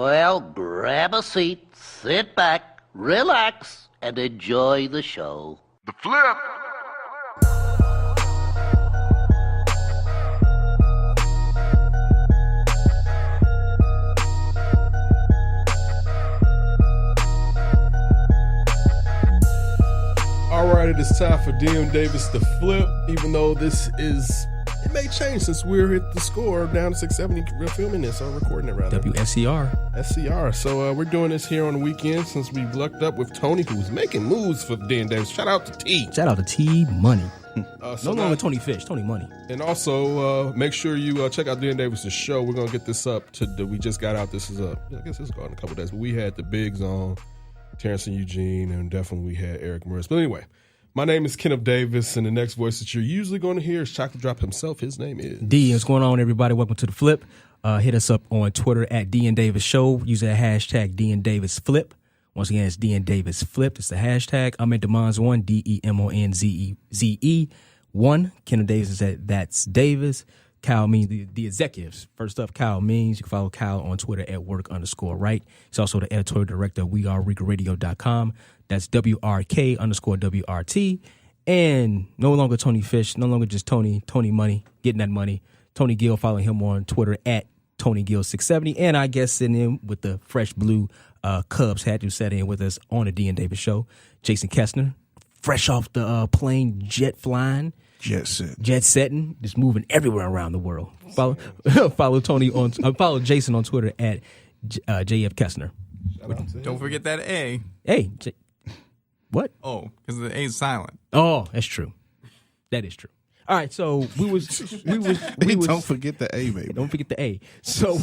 Well, grab a seat, sit back, relax, and enjoy the show. The Flip. All right, it is time for DM Davis The Flip, even though it may change since we're at the score down to 670. We're filming this or recording it rather. WSCR. So we're doing this here on the weekend since we've lucked up with Tony, who's making moves for DM Davis. Shout out to T. Shout out to T Money. So no longer Tony Fish, Tony Money. And also make sure you check out DM Davis' show. We're gonna get this up we just got out. This is I guess this is going in a couple days, but we had the Bigs on, Terrence and Eugene, and definitely we had Eric Morris. But anyway, my name is Kenneth Davis, and the next voice that you're usually going to hear is Chocolate Drop himself. His name is D. What's going on, everybody? Welcome to The Flip. Hit us up on Twitter at DN Davis Show. Use that hashtag DN Davis Flip. Once again, it's DN Davis Flip. It's the hashtag. I'm at Demonze1, DEMONZE1. Kenneth Davis is at That's Davis. Kyle means the executives. First up, Kyle means. You can follow Kyle on Twitter at work_right. He's also the editorial director of WeAreRicaRadio.com. That's WRK_WRT. And no longer Tony Fish, no longer just Tony Money, getting that money. Tony Gill, following him on Twitter at TonyGill670. And I guess sitting in with the fresh blue Cubs hat who sat in with us on the D and Davis show, Jason Kessner, fresh off the plane, jet flying. Jet setting, just moving everywhere around the world. Follow Tony on follow Jason on Twitter at JF Kessner. Don't forget that A. Hey, what? Oh, because the A is silent. Oh, that's true. That is true. All right, so we was don't forget the A, baby. Don't forget the A. So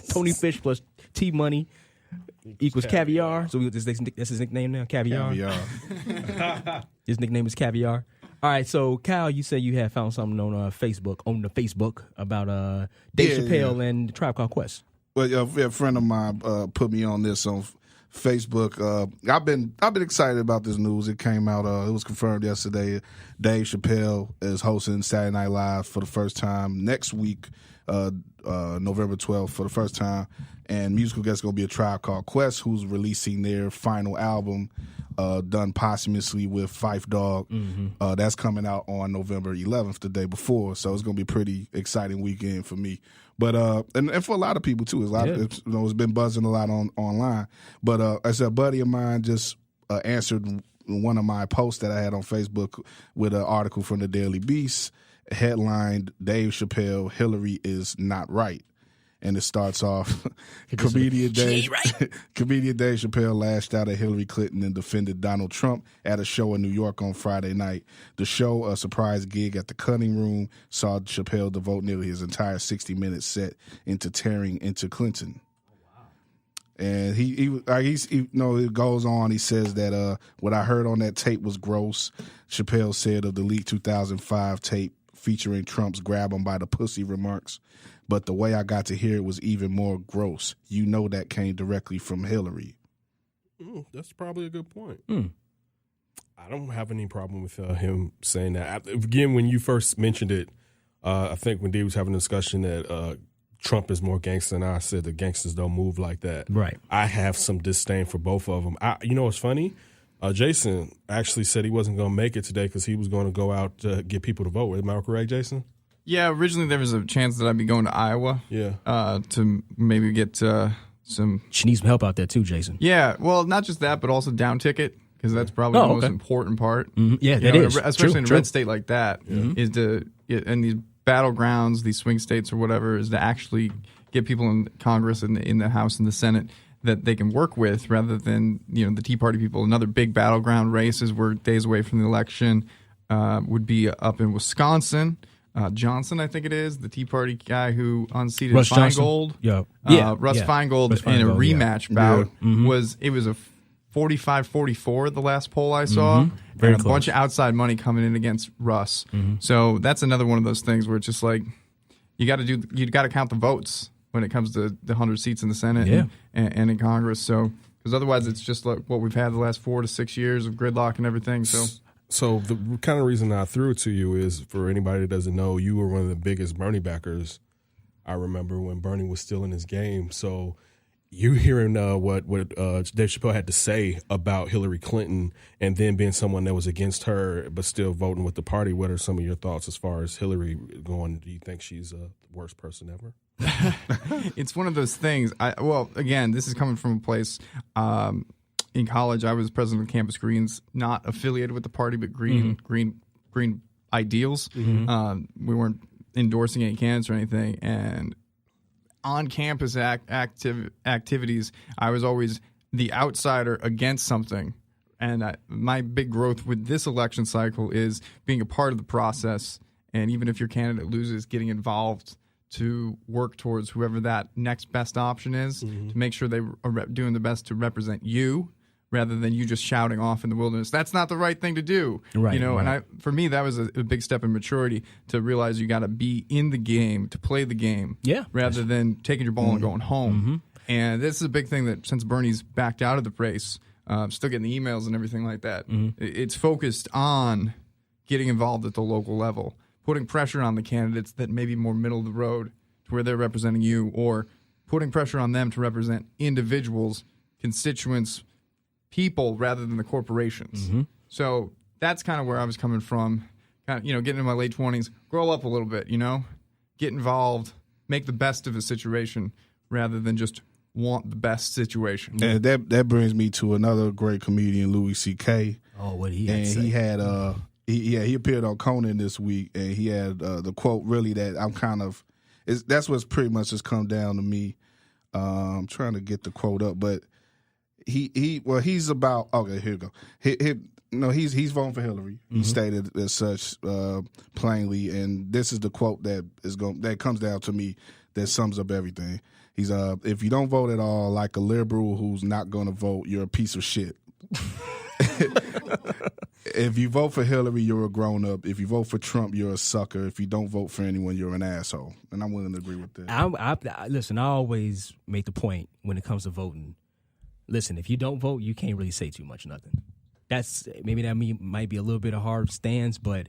Tony Fish plus T Money equals caviar. So that's his nickname now, Caviar. His nickname is Caviar. All right, so Kyle, you said you had found something on Facebook about Dave Chappelle and the Tribe Called Quest. Well, a friend of mine put me on this on Facebook. I've been excited about this news. It came out. It was confirmed yesterday. Dave Chappelle is hosting Saturday Night Live for the first time next week, November 12th, for the first time. And musical guest is going to be a Tribe Called Quest, who's releasing their final album, done posthumously with Phife Dawg. Mm-hmm. That's coming out on November 11th, the day before. So it's going to be a pretty exciting weekend for me. But and for a lot of people too, it's been buzzing a lot online. But as a buddy of mine just answered one of my posts that I had on Facebook with an article from the Daily Beast, headlined "Dave Chappelle, Hillary is not right." And it starts off, comedian Dave Chappelle lashed out at Hillary Clinton and defended Donald Trump at a show in New York on Friday night. The show, a surprise gig at the Cutting Room, saw Chappelle devote nearly his entire 60-minute set into tearing into Clinton. And it goes on. He says that what I heard on that tape was gross. Chappelle said of the leaked 2005 tape featuring Trump's "grab him by the pussy" remarks. But the way I got to hear it was even more gross. You know that came directly from Hillary. That's probably a good point. I don't have any problem with him saying that. Again, when you first mentioned it, I think when Dave was having a discussion that Trump is more gangster than I said the gangsters don't move like that. Right. I have some disdain for both of them. You know what's funny? Jason actually said he wasn't going to make it today because he was going to go out to get people to vote. Am I correct, Jason? Yeah, originally there was a chance that I'd be going to Iowa. Yeah. To maybe get some. She needs some help out there too, Jason. Yeah, well, not just that, but also down ticket, because that's probably the most important part. Mm-hmm. Yeah, that is. Especially in a red state like that, is in these battlegrounds, these swing states or whatever, is to actually get people in Congress and in the House and the Senate that they can work with, rather than the Tea Party people. Another big battleground race is we're days away from the election. Would be up in Wisconsin. Johnson, I think it is, the Tea Party guy who unseated Russ Feingold. Russ Feingold in a rematch bout was a 45-44 the last poll I saw, and a bunch of outside money coming in against Russ. So that's another one of those things where it's just like you got to count the votes when it comes to the 100 seats in the Senate and in Congress. So because otherwise it's just like what we've had the last 4 to 6 years of gridlock and everything. So the kind of reason I threw it to you is, for anybody that doesn't know, you were one of the biggest Bernie backers. I remember when Bernie was still in his game. So you hearing what Dave Chappelle had to say about Hillary Clinton, and then being someone that was against her but still voting with the party. What are some of your thoughts as far as Hillary going? Do you think she's the worst person ever? It's one of those things. Well, again, this is coming from a place. In college, I was president of Campus Greens, not affiliated with the party, but green ideals. Mm-hmm. We weren't endorsing any candidates or anything, and on campus activities, I was always the outsider against something. And my big growth with this election cycle is being a part of the process, and even if your candidate loses, getting involved to work towards whoever that next best option is, to make sure they are doing the best to represent you, rather than you just shouting off in the wilderness. That's not the right thing to do. Right. You know, right. And for me, that was a big step in maturity to realize you got to be in the game, to play the game, rather than taking your ball and going home. Mm-hmm. And this is a big thing that since Bernie's backed out of the race, still getting the emails and everything like that, it's focused on getting involved at the local level, putting pressure on the candidates that may be more middle of the road to where they're representing you, or putting pressure on them to represent individuals, constituents, people rather than the corporations. Mm-hmm. So that's kind of where I was coming from. Kind of, getting in my late 20s, grow up a little bit, get involved, make the best of a situation rather than just want the best situation. And that brings me to another great comedian, Louis C.K. Oh, what he had and to say. He had he appeared on Conan this week, and he had the quote really that I'm kind of that's what's pretty much just come down to me. I'm trying to get the quote up, but he's about okay. Here we go. He's voting for Hillary. Mm-hmm. He stated as such plainly, and this is the quote that comes down to me that sums up everything. He's if you don't vote at all, like a liberal who's not going to vote, you're a piece of shit. If you vote for Hillary, you're a grown up. If you vote for Trump, you're a sucker. If you don't vote for anyone, you're an asshole. And I'm willing to agree with that. Listen, I always make the point when it comes to voting. Listen, if you don't vote, you can't really say too much nothing. That might be a little bit of hard stance, but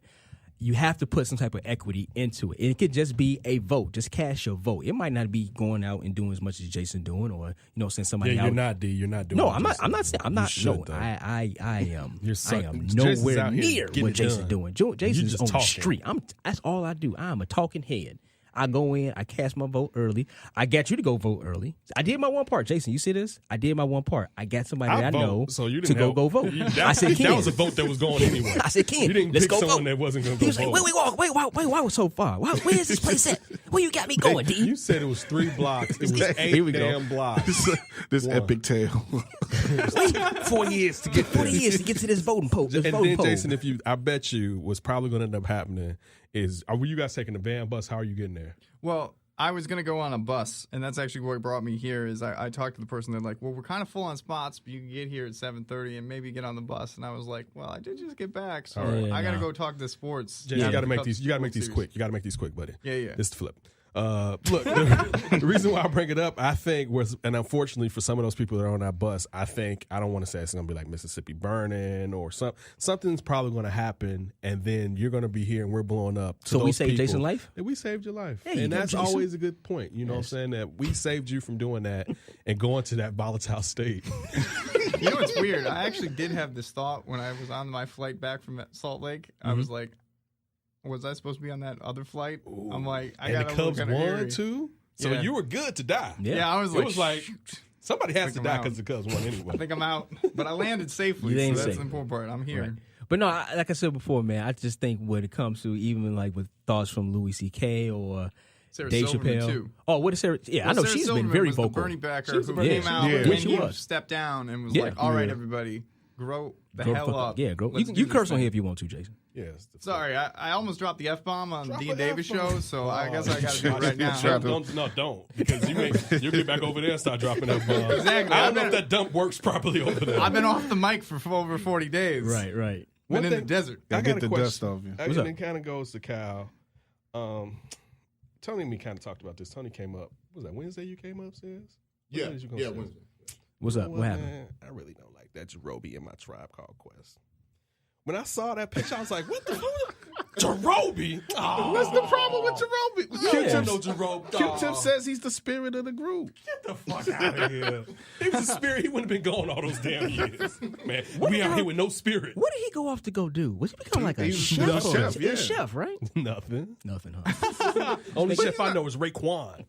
you have to put some type of equity into it. It could just be a vote. Just cast your vote. It might not be going out and doing as much as Jason doing, or send somebody out. You're not D. You're not doing. No, it, I'm not. I'm not saying. I'm not. Should, no, I am. I am nowhere near what Jason's doing. Jason's on the talking. street. That's all I do. I'm a talking head. I go in, I cast my vote early. I got you to go vote early. I did my one part. Jason, you see this? I did my one part. I got somebody I know to go vote. I said, Ken. That was a vote that was going anyway. I said, Ken, you didn't let's pick go someone vote. that wasn't going to He go was vote. like, wait, why so far? Where is this place at? Where you got me going, D? You said it was 3 blocks. It was 8 damn blocks. This epic tale. Wait, 4 years to get to this voting poll. And then, Jason, I bet you what's probably going to end up happening is, are you guys taking the van bus? How are you getting there? Well, I was going to go on a bus, and that's actually what brought me here. Is I talked to the person. They're like, well, we're kind of full on spots, but you can get here at 7:30 and maybe get on the bus. And I was like, well, I did just get back, so I got to go talk to sports. Jay, you got to make these. You got to make these quick. You got to make these quick, buddy. Yeah. This is the flip. Look, the reason why I bring it up, I think, and unfortunately for some of those people that are on that bus, I don't want to say it's going to be like Mississippi burning or something's probably going to happen, and then you're going to be here and we're blowing up. So we saved Jason's life? And we saved your life. Hey, and that's Jason. always a good point. You know what I'm saying? That we saved you from doing that and going to that volatile state. You know what's weird? I actually did have this thought when I was on my flight back from Salt Lake. Mm-hmm. I was like, was I supposed to be on that other flight? Ooh. I'm like, and the Cubs won too? So yeah. you were good to die. Yeah, I was like, shoot. Somebody has to die because the Cubs won anyway. I think I'm out. But I landed safely, so that's the important part. I'm here. Right. But no, like I said before, man, I just think when it comes to even like with thoughts from Louis C.K. or Sarah Dave Silverman Chappelle. Too. Oh, what is Sarah? Yeah, I know Sarah she's Silverman been very was vocal. The Bernie backer who came out Yeah. and She he was. stepped down and was like, all right, everybody, grow the hell up. Yeah, grow. Let's You do curse this on thing. here if you want to, Jason. Yes. Sorry, I almost dropped the F-bomb on Drop Dean an Davis F-bomb. show, so I guess I got to do it right now. Don't. Because you'll get back over there and start dropping that bomb. Exactly. I don't know if that dump works properly over there. I've been off the mic for over 40 days. Right. Been in the desert. I got Get a the question. dust off you. And it kind of goes to Kyle. Tony and me kind of talked about this. Tony came up. Was that Wednesday you came upstairs? Yeah, Wednesday. What's up? What happened? Man, I really don't like that Jarobi in my Tribe Called Quest. When I saw that picture, I was like, what the fuck? Jarobi? Oh. What's the problem with Jarobi? Q-Tip, no Jarobi. Q-Tip says he's the spirit of the group. Get the fuck out of here. He was a spirit. He wouldn't have been gone all those damn years. Man, we out here with no spirit. What did he go off to go do? Was he become like a chef? He's a chef, right? Nothing, huh? Only chef I know is Raekwon.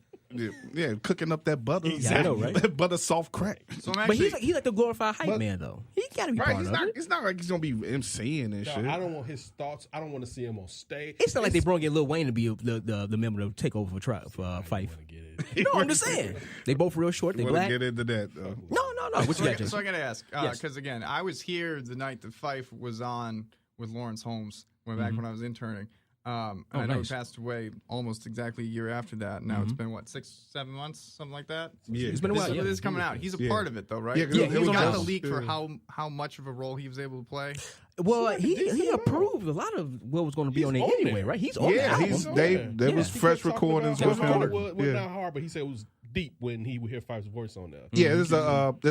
Yeah, cooking up that butter. Exactly. I know, right? That butter soft crack. So But he's like the glorified hype man, though. He got to be part of it. It's not like he's gonna be MCing and shit. I don't want his thoughts. I don't want to see him on stage. It's not like they brought in Lil Wayne to be the member to take over for Fife. No, I'm just saying. They both real short. They black. Get into that though. No. What you got, So I got to ask, because Yes. again, I was here the night that Fife was on with Lawrence Holmes, back when I was interning. I know nice. he passed away almost exactly a year after that. Now it's been, 6-7 months, something like that? Yeah, It's been a while. This Yeah. is coming out. He's a part of it, though, right? Yeah, he it was got the awesome. leak for how much of a role he was able to play. Well, he approved a lot of what was going to be on there anyway, right? He's on the Yeah, album. there was fresh recordings with him. Well, not hard, but he said it was deep when he would hear Fife's voice on there. Yeah, there's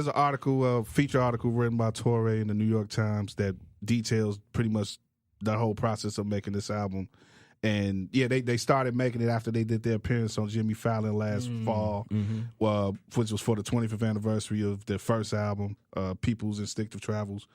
an article, feature article written by Torre in the New York Times that details pretty much the whole process of making this album. And yeah, they started making it after they did their appearance on Jimmy Fallon last fall, which was for the 25th anniversary of their first album, People's Instinctive Travels.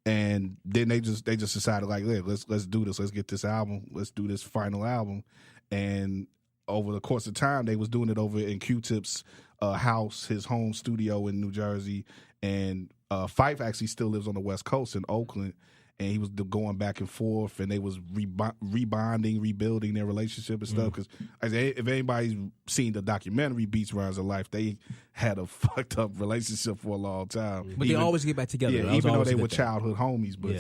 And then they just decided like, let's do this, let's get this album, let's do this final album. And over the course of time, they was doing it over in Q-Tip's house, his home studio in New Jersey. And Fife actually still lives on the West Coast in Oakland. And he was going back and forth, and they was rebonding, rebuilding their relationship and stuff. Because if anybody's seen the documentary Beats Rise of Life, they had a fucked up relationship for a long time. But they always get back together. Yeah, even though they were childhood homies. But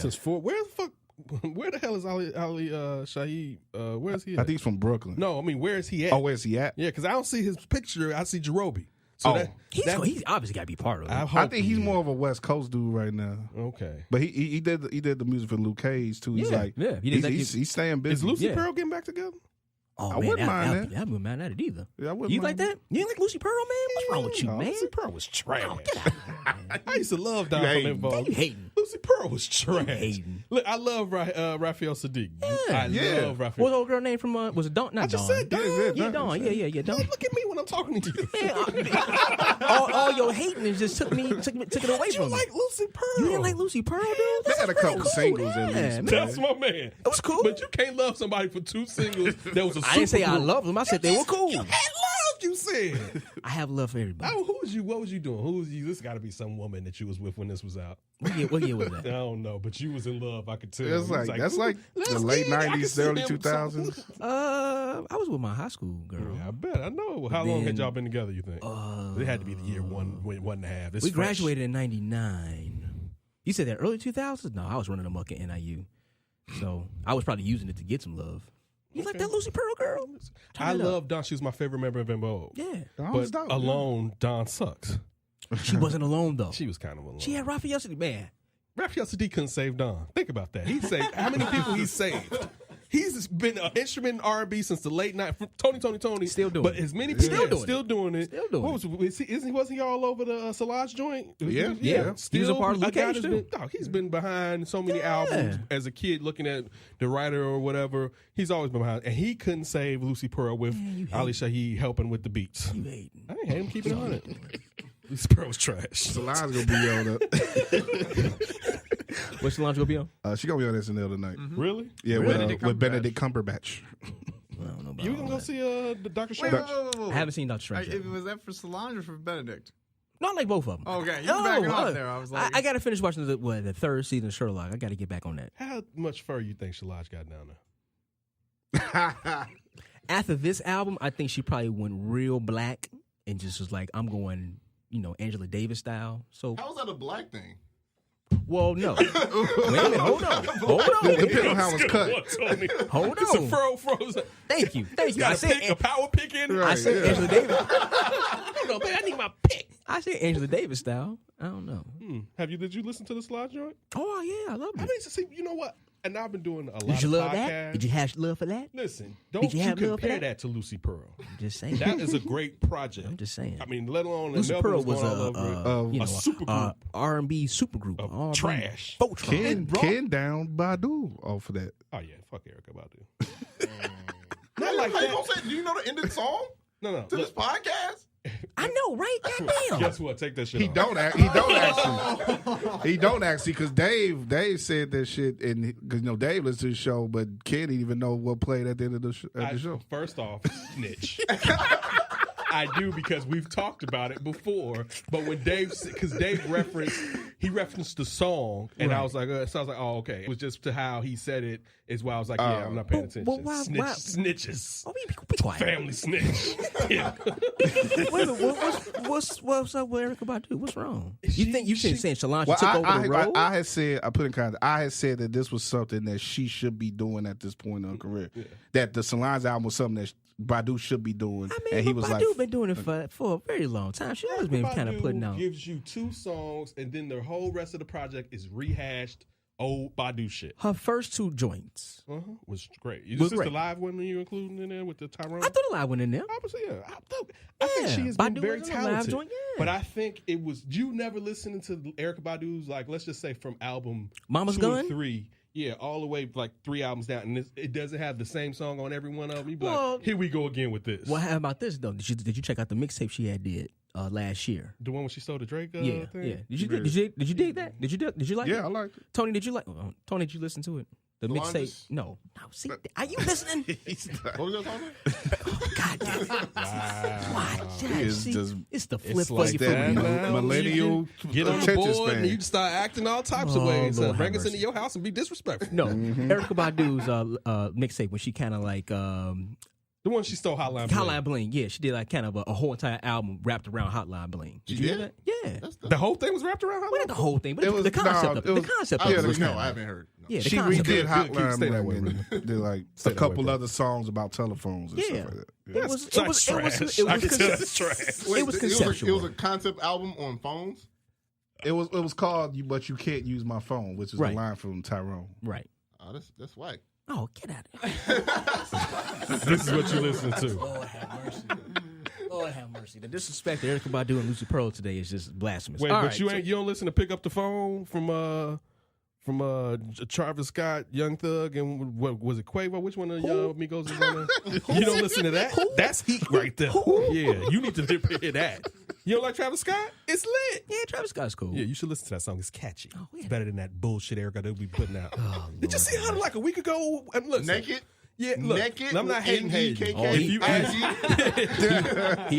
where the hell is Ali Shaheed? Where is he at? I think he's from Brooklyn. No, I mean, where is he at? Oh, where's he at? Yeah, because I don't see his picture. I see Jarobi. So he's obviously got to be part of it. I think he's more of a West Coast dude right now. Okay, but he did the music for Luke Cage too. He's he's staying busy. Is Lucy Pearl getting back together? Oh, I wouldn't mind that. I wouldn't mind that either. Yeah, I wouldn't you mind like that? You ain't like Lucy Pearl, man? What's wrong with you, man? Lucy Pearl was trash. Get out of here, man. I used to love Don from Involved. You hating. Lucy Pearl was trash. Hating. Look, I love Raphael Sadiq. Yeah. I love Raphael. What's the old girl name from? Was it Dawn? Not I just Dawn. said Dawn. Yeah, Dawn. Yeah, Dawn. Look at me when I'm talking to you. all your hating is just took it away You from me. like Lucy Pearl? You didn't like Lucy Pearl, dude? They That's had a couple cool. singles at least. Man. That's my man. It was cool. But you can't love somebody for 2 singles. That was a I didn't say I supergroup. love them. I said they were cool. You had love, you said. I have love for everybody. Who was you? What was you doing? Who was you? This got to be some woman that you was with when this was out. What year was I that? don't know, but you was in love. I could tell. That's like the late 90s, early 2000s. I was with my high school girl. Yeah, I bet. I know. How long had y'all been together, you think? It had to be the year one and a half. It's We fresh. graduated in 99. You said that early 2000s? No, I was running amok at NIU. So I was probably using it to get some love. You like that Lucy Pearl girl? I love Dawn. She was my favorite member of MBO. Yeah. Dawn's But dope, alone, Dawn sucks. She wasn't alone, though. She was kind of alone. She had Raphael Sadiq. Man, Raphael Sadiq couldn't save Dawn. Think about that. He saved how many people he saved? He's been an instrument in R&B since the late night. Tony. Still doing but it. as many people Still doing still doing it. Still doing it. Wasn't he all over the Solange joint? Yeah. Still, He was a part of Luke guy Cage, that's too. he's been behind so many albums as a kid, looking at the writer or whatever. He's always been behind, and he couldn't save Lucy Pearl with Ali Shaheed helping with the beats. you hating. I ain't hate him keeping it on it. Lucy Pearl was trash. Solange gonna be on it. What's Solange gonna be on? She gonna be on SNL tonight. Really? Yeah, Benedict with Benedict Cumberbatch. I don't know about You all gonna go that. see the Dr. Wait, Strange? I haven't seen Dr. Strange yet. Was that for Solange or for Benedict? No, I like both of them. Okay, you're backing off there. I was like, I got to finish watching the third season of Sherlock. I got to get back on that. How much fur you think Solange got down there? After this album, I think she probably went real black and just was like, I'm going, Angela Davis style. So, How is that a black thing? well, no. Wait a minute. Hold on. Depending on how it's cut. Hold It's a on. fro frozen. Thank you. It's got a power pick in it. I said Angela Davis. Hold on, man. I need my pick. I said Angela Davis style. I don't know. Did you listen to the Solange joint? Oh, yeah. I love I it. mean, see, you know what? And I've been doing a lot Did you of love podcasts. that? Did you have love for that? Listen, don't Did you you have love for compare that? that to Lucy Pearl. I'm just saying. That is a great project. I'm just saying. I mean, let alone Lucy Melvin Pearl was going all over it. a supergroup R&B supergroup. of R&B. trash. Folk Ken down Badu off of that. Oh yeah, fuck Erykah Badu. Not like that. You say, do you know the ending song? No. To this podcast? I know, right? Goddamn. Guess what? Take that shit He off. don't actually, because Dave said that shit, and because Dave listened to the show, but Ken didn't even know what played at the end of the show. First off, snitch. I do because we've talked about it before. But when Dave referenced the song, and I was like, oh, okay. It was just to how he said it is why I was like, yeah, I'm not paying attention. Why? Snitches. Oh, be quiet. Family snitch. Yeah. Wait a minute, what's up with Erykah Badu? What's wrong? You saying Solange took over the role? I had said, I put in context, I had said that this was something that she should be doing at this point in her career. Yeah. That the Solange album was something that Badu should be doing. And he was Badu been doing it for a very long time. She always been kind of putting out. Gives you 2 songs, and then the whole rest of the project is rehashed old Badu shit. Her first 2 joints was great. Is this the live one you including in there with the Tyrone? I thought the live one in there. I think she has been very talented. Joint, yeah. But I think it was you never listening to Erykah Badu's, like, let's just say from album Mama's 2 Gun? or 3. Yeah, all the way like 3 albums down, and it doesn't have the same song on every one of them. You be like, here we go again with this. Well, how about this though? Did you check out the mixtape she did last year? The one when she sold the Drake thing? Yeah. Did you dig that? Did you like it? Yeah, I liked it. Tony, did you like? Tony, did you listen to it? The mixtape? No. See, are you listening? What was that song? Oh, God damn. It's the flip for like you. that, millennial. Get on the board and you start acting all types of ways. Lord Bring have us into your house and be disrespectful. No, Erykah Badu's mixtape when she kind of like the one she stole Hotline Bling. Yeah, she did like kind of a whole entire album wrapped around Hotline Bling. Did you hear that? Yeah, the whole thing was wrapped around Hotline. Well, not the whole thing, but the concept of it. The concept of it was no, I haven't heard. No. Yeah, She redid Hotline Bling and did like a couple other songs about telephones and stuff like that. It was conceptual. It was a concept album on phones. It was called "But You Can't Use My Phone," which is the line from Tyrone. Right. Oh, that's whack. Oh, get out of here! This is what you listen to. Lord have mercy. Lord have mercy. The disrespect to Erykah Badu and Lucy Pearl today is just blasphemous. Wait, but you don't listen to Pick Up the Phone from Travis Scott, Young Thug, and what was it, Quavo? Which one of y'all Migos is on there? You don't listen to that? That's heat right there. Yeah, you need to hear that. You don't like Travis Scott? It's lit. Yeah, Travis Scott's cool. Yeah, you should listen to that song. It's catchy. Oh, yeah. It's better than that bullshit Erykah they'll be putting out. Did you see how like a week ago? And look, Naked? Yeah, look, Naked? I'm not hating. He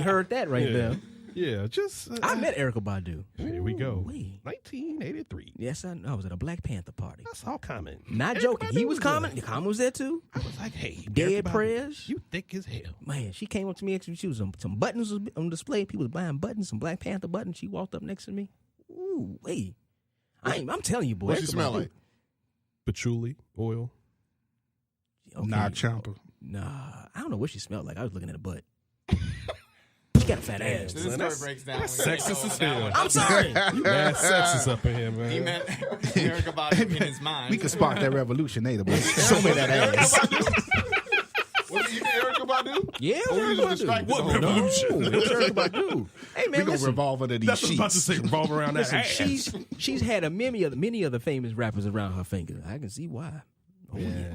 heard that right there. Yeah, just I met Erykah Badu. Here we go. Wait. 1983. Yes, I was at a Black Panther party. That's all Common. Not joking. He was Common. The Common was there too. I was like, hey, Dead Prayers. You thick as hell. Man, she came up to me. She was some buttons was on display. People was buying buttons, some Black Panther buttons. She walked up next to me. Ooh, wait. I'm telling you, boy. What she smell like? Patchouli oil. Okay. Nah, Champa. Nah, I don't know what she smelled like. I was looking at her butt. She got a fat ass. This story breaks down. Sexist as hell. I'm sorry. You mad sexist up in here, man. He meant Erykah Badu in his mind. We could spark that revolution later, but show me that ass. Was you Erykah Badu? Yeah, it was Erykah Badu. What revolution? It was Erykah Badu. Hey man, We gonna revolve under these That's what I was sheets. about to say. Revolve around that ass. she's had many other famous rappers around her finger. I can see why. Oh, yeah.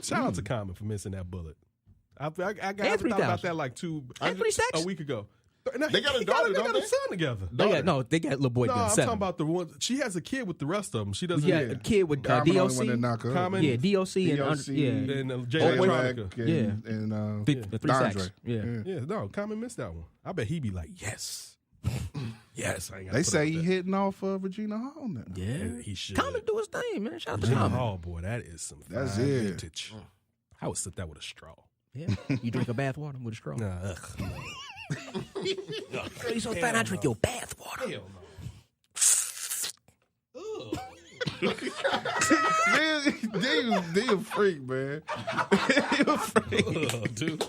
Shout out to Common for missing that bullet. I thought Anthony about that like a week ago. They got a daughter, They don't got they? a son together. They got little boy. No, I'm 7. talking about the one. She has a kid with the rest of them. She doesn't. Yeah, a kid with Common only DOC. one that knock her. Common. Yeah, DOC and And Jay J-Rag Electronica. and the 3 Andre. sacks. Yeah. Yeah, no, Common missed that one. I bet he be like, yes, yes. I ain't gotta They put say up he with hitting off Regina Hall now. that. Yeah. He should. Common do his thing, man. Shout out to Jim Common. Hall, boy, that is some. That's fine it. vintage. I would sip that with a straw. Yeah. You drink a bath water with a straw. Nah, ugh. Girl, you so fat, I drink your bath water. Hell no. They a freak, man. Ugh, dude. I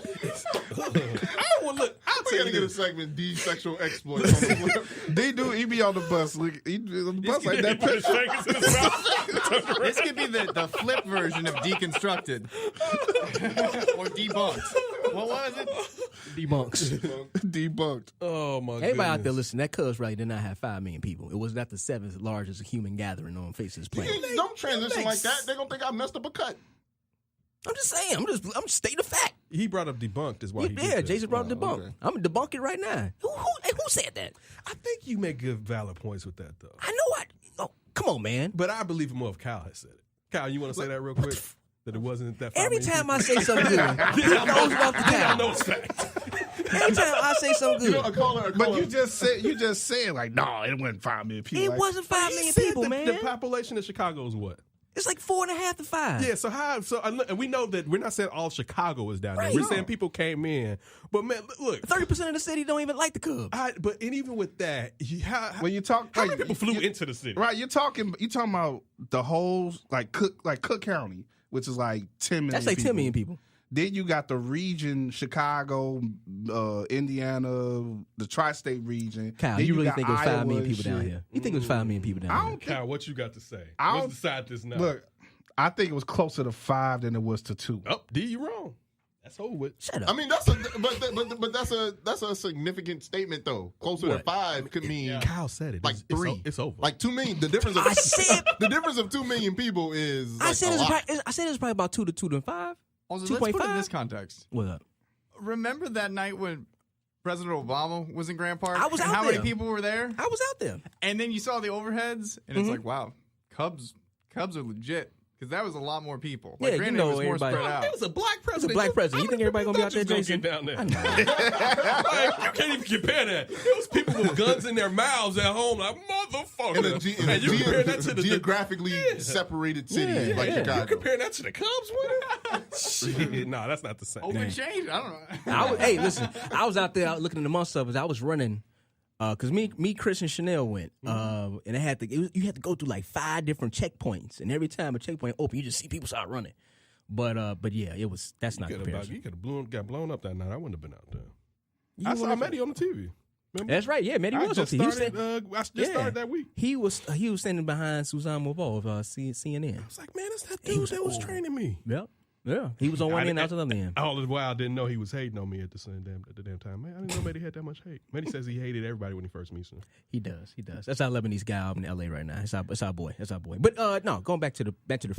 don't want to look. I'll We tell gotta you get a this. segment, D sexual exploits. On the They do. He be on the bus. Look, he be on the bus like that. Put his fingers in his mouth. This could be the flip version of deconstructed or debunked. What was it? Debunks. Debunked. Oh my god. Everybody out there listening, that cuz rally did not have 5 million people. It was not the 7th largest human gathering on face of this planet. Don't transition like that. They're gonna think I messed up a cut. I'm just saying. I'm stating the fact. He brought up debunked is why he did that. Jason brought up debunked. Okay. I'm debunking right now. Who said that? I think you make good valid points with that, though. I know. Come on, man. But I believe more if Kyle has said it. Kyle, you want to say that real quick? That it wasn't that. Every time I say something good, he goes off the I couch. know it's fact. Every time I say something good, A caller. But you just said like, no, it wasn't 5 million people. it Like, wasn't 5 He million said people, man. The population of Chicago is what? It's like 4.5 to 5. Yeah, and we know that we're not saying all Chicago is down there. Right. We're saying people came in. But man, look, 30% of the city don't even like the Cubs. and even with that, when you talk, how many people flew into the city? Right, you're talking about the whole Cook County, which is like 10 million. That's like 10 million people. Then you got the region, Chicago, Indiana, the tri-state region. Kyle, then you really got think it was 5 Iowa million and people down shit. here? You think it was 5 million people down I here? don't Kyle, what you got to say? I don't- Let's decide this now. Look, I think it was closer to 5 than it was to 2. Oh, D, you wrong. That's over with. Shut up. I mean, but that's a significant statement though. Closer to 5 could mean Kyle said it. like 3. It's over. Like 2 million. The difference of I said- the difference of 2 million people is like I said a lot. it was probably about 2 to 2.5. Also, let's put it in 2.5? this context. What up? Remember that night when President Obama was in Grant Park? I was and out how there. many people were there? I was out there. And then you saw the overheads, and it's like, wow, Cubs are legit. Because that was a lot more people. Like, Yeah, you granted, know it was more everybody- spread out. It was a black president. black president. You think everybody gonna be out there, Jason? Get down there. Like, you can't even compare that. It was people with guns in their mouths at home, like motherfucker. In a And you comparing that to the geographically separated city like You Chicago. comparing that to the Cubs winning? Shit, nah, that's not the same. Open change? I don't know. Hey, listen, I was out there looking in the months of it. I was running because me, Chris, and Chanel went, and it had to. You had to go through like 5 different checkpoints, and every time a checkpoint open, you just see people start running. But yeah, it was. That's not comparison. You could have got blown up that night. I wouldn't have been out there. I saw Matty on the TV. Remember? That's right. Yeah, Matty was on TV. I just started that week. He was standing behind Suzanne Mobile of CNN. I was like, man, that's that dude that was training me. Yep. Yeah, he was on one end, I was on the other end. All the while, I didn't know he was hating on me at the damn time. Man, I didn't know Matty had that much hate. Matty says he hated everybody when he first meets him. He does. That's our Lebanese guy out in LA right now. It's our boy. But no, going back to the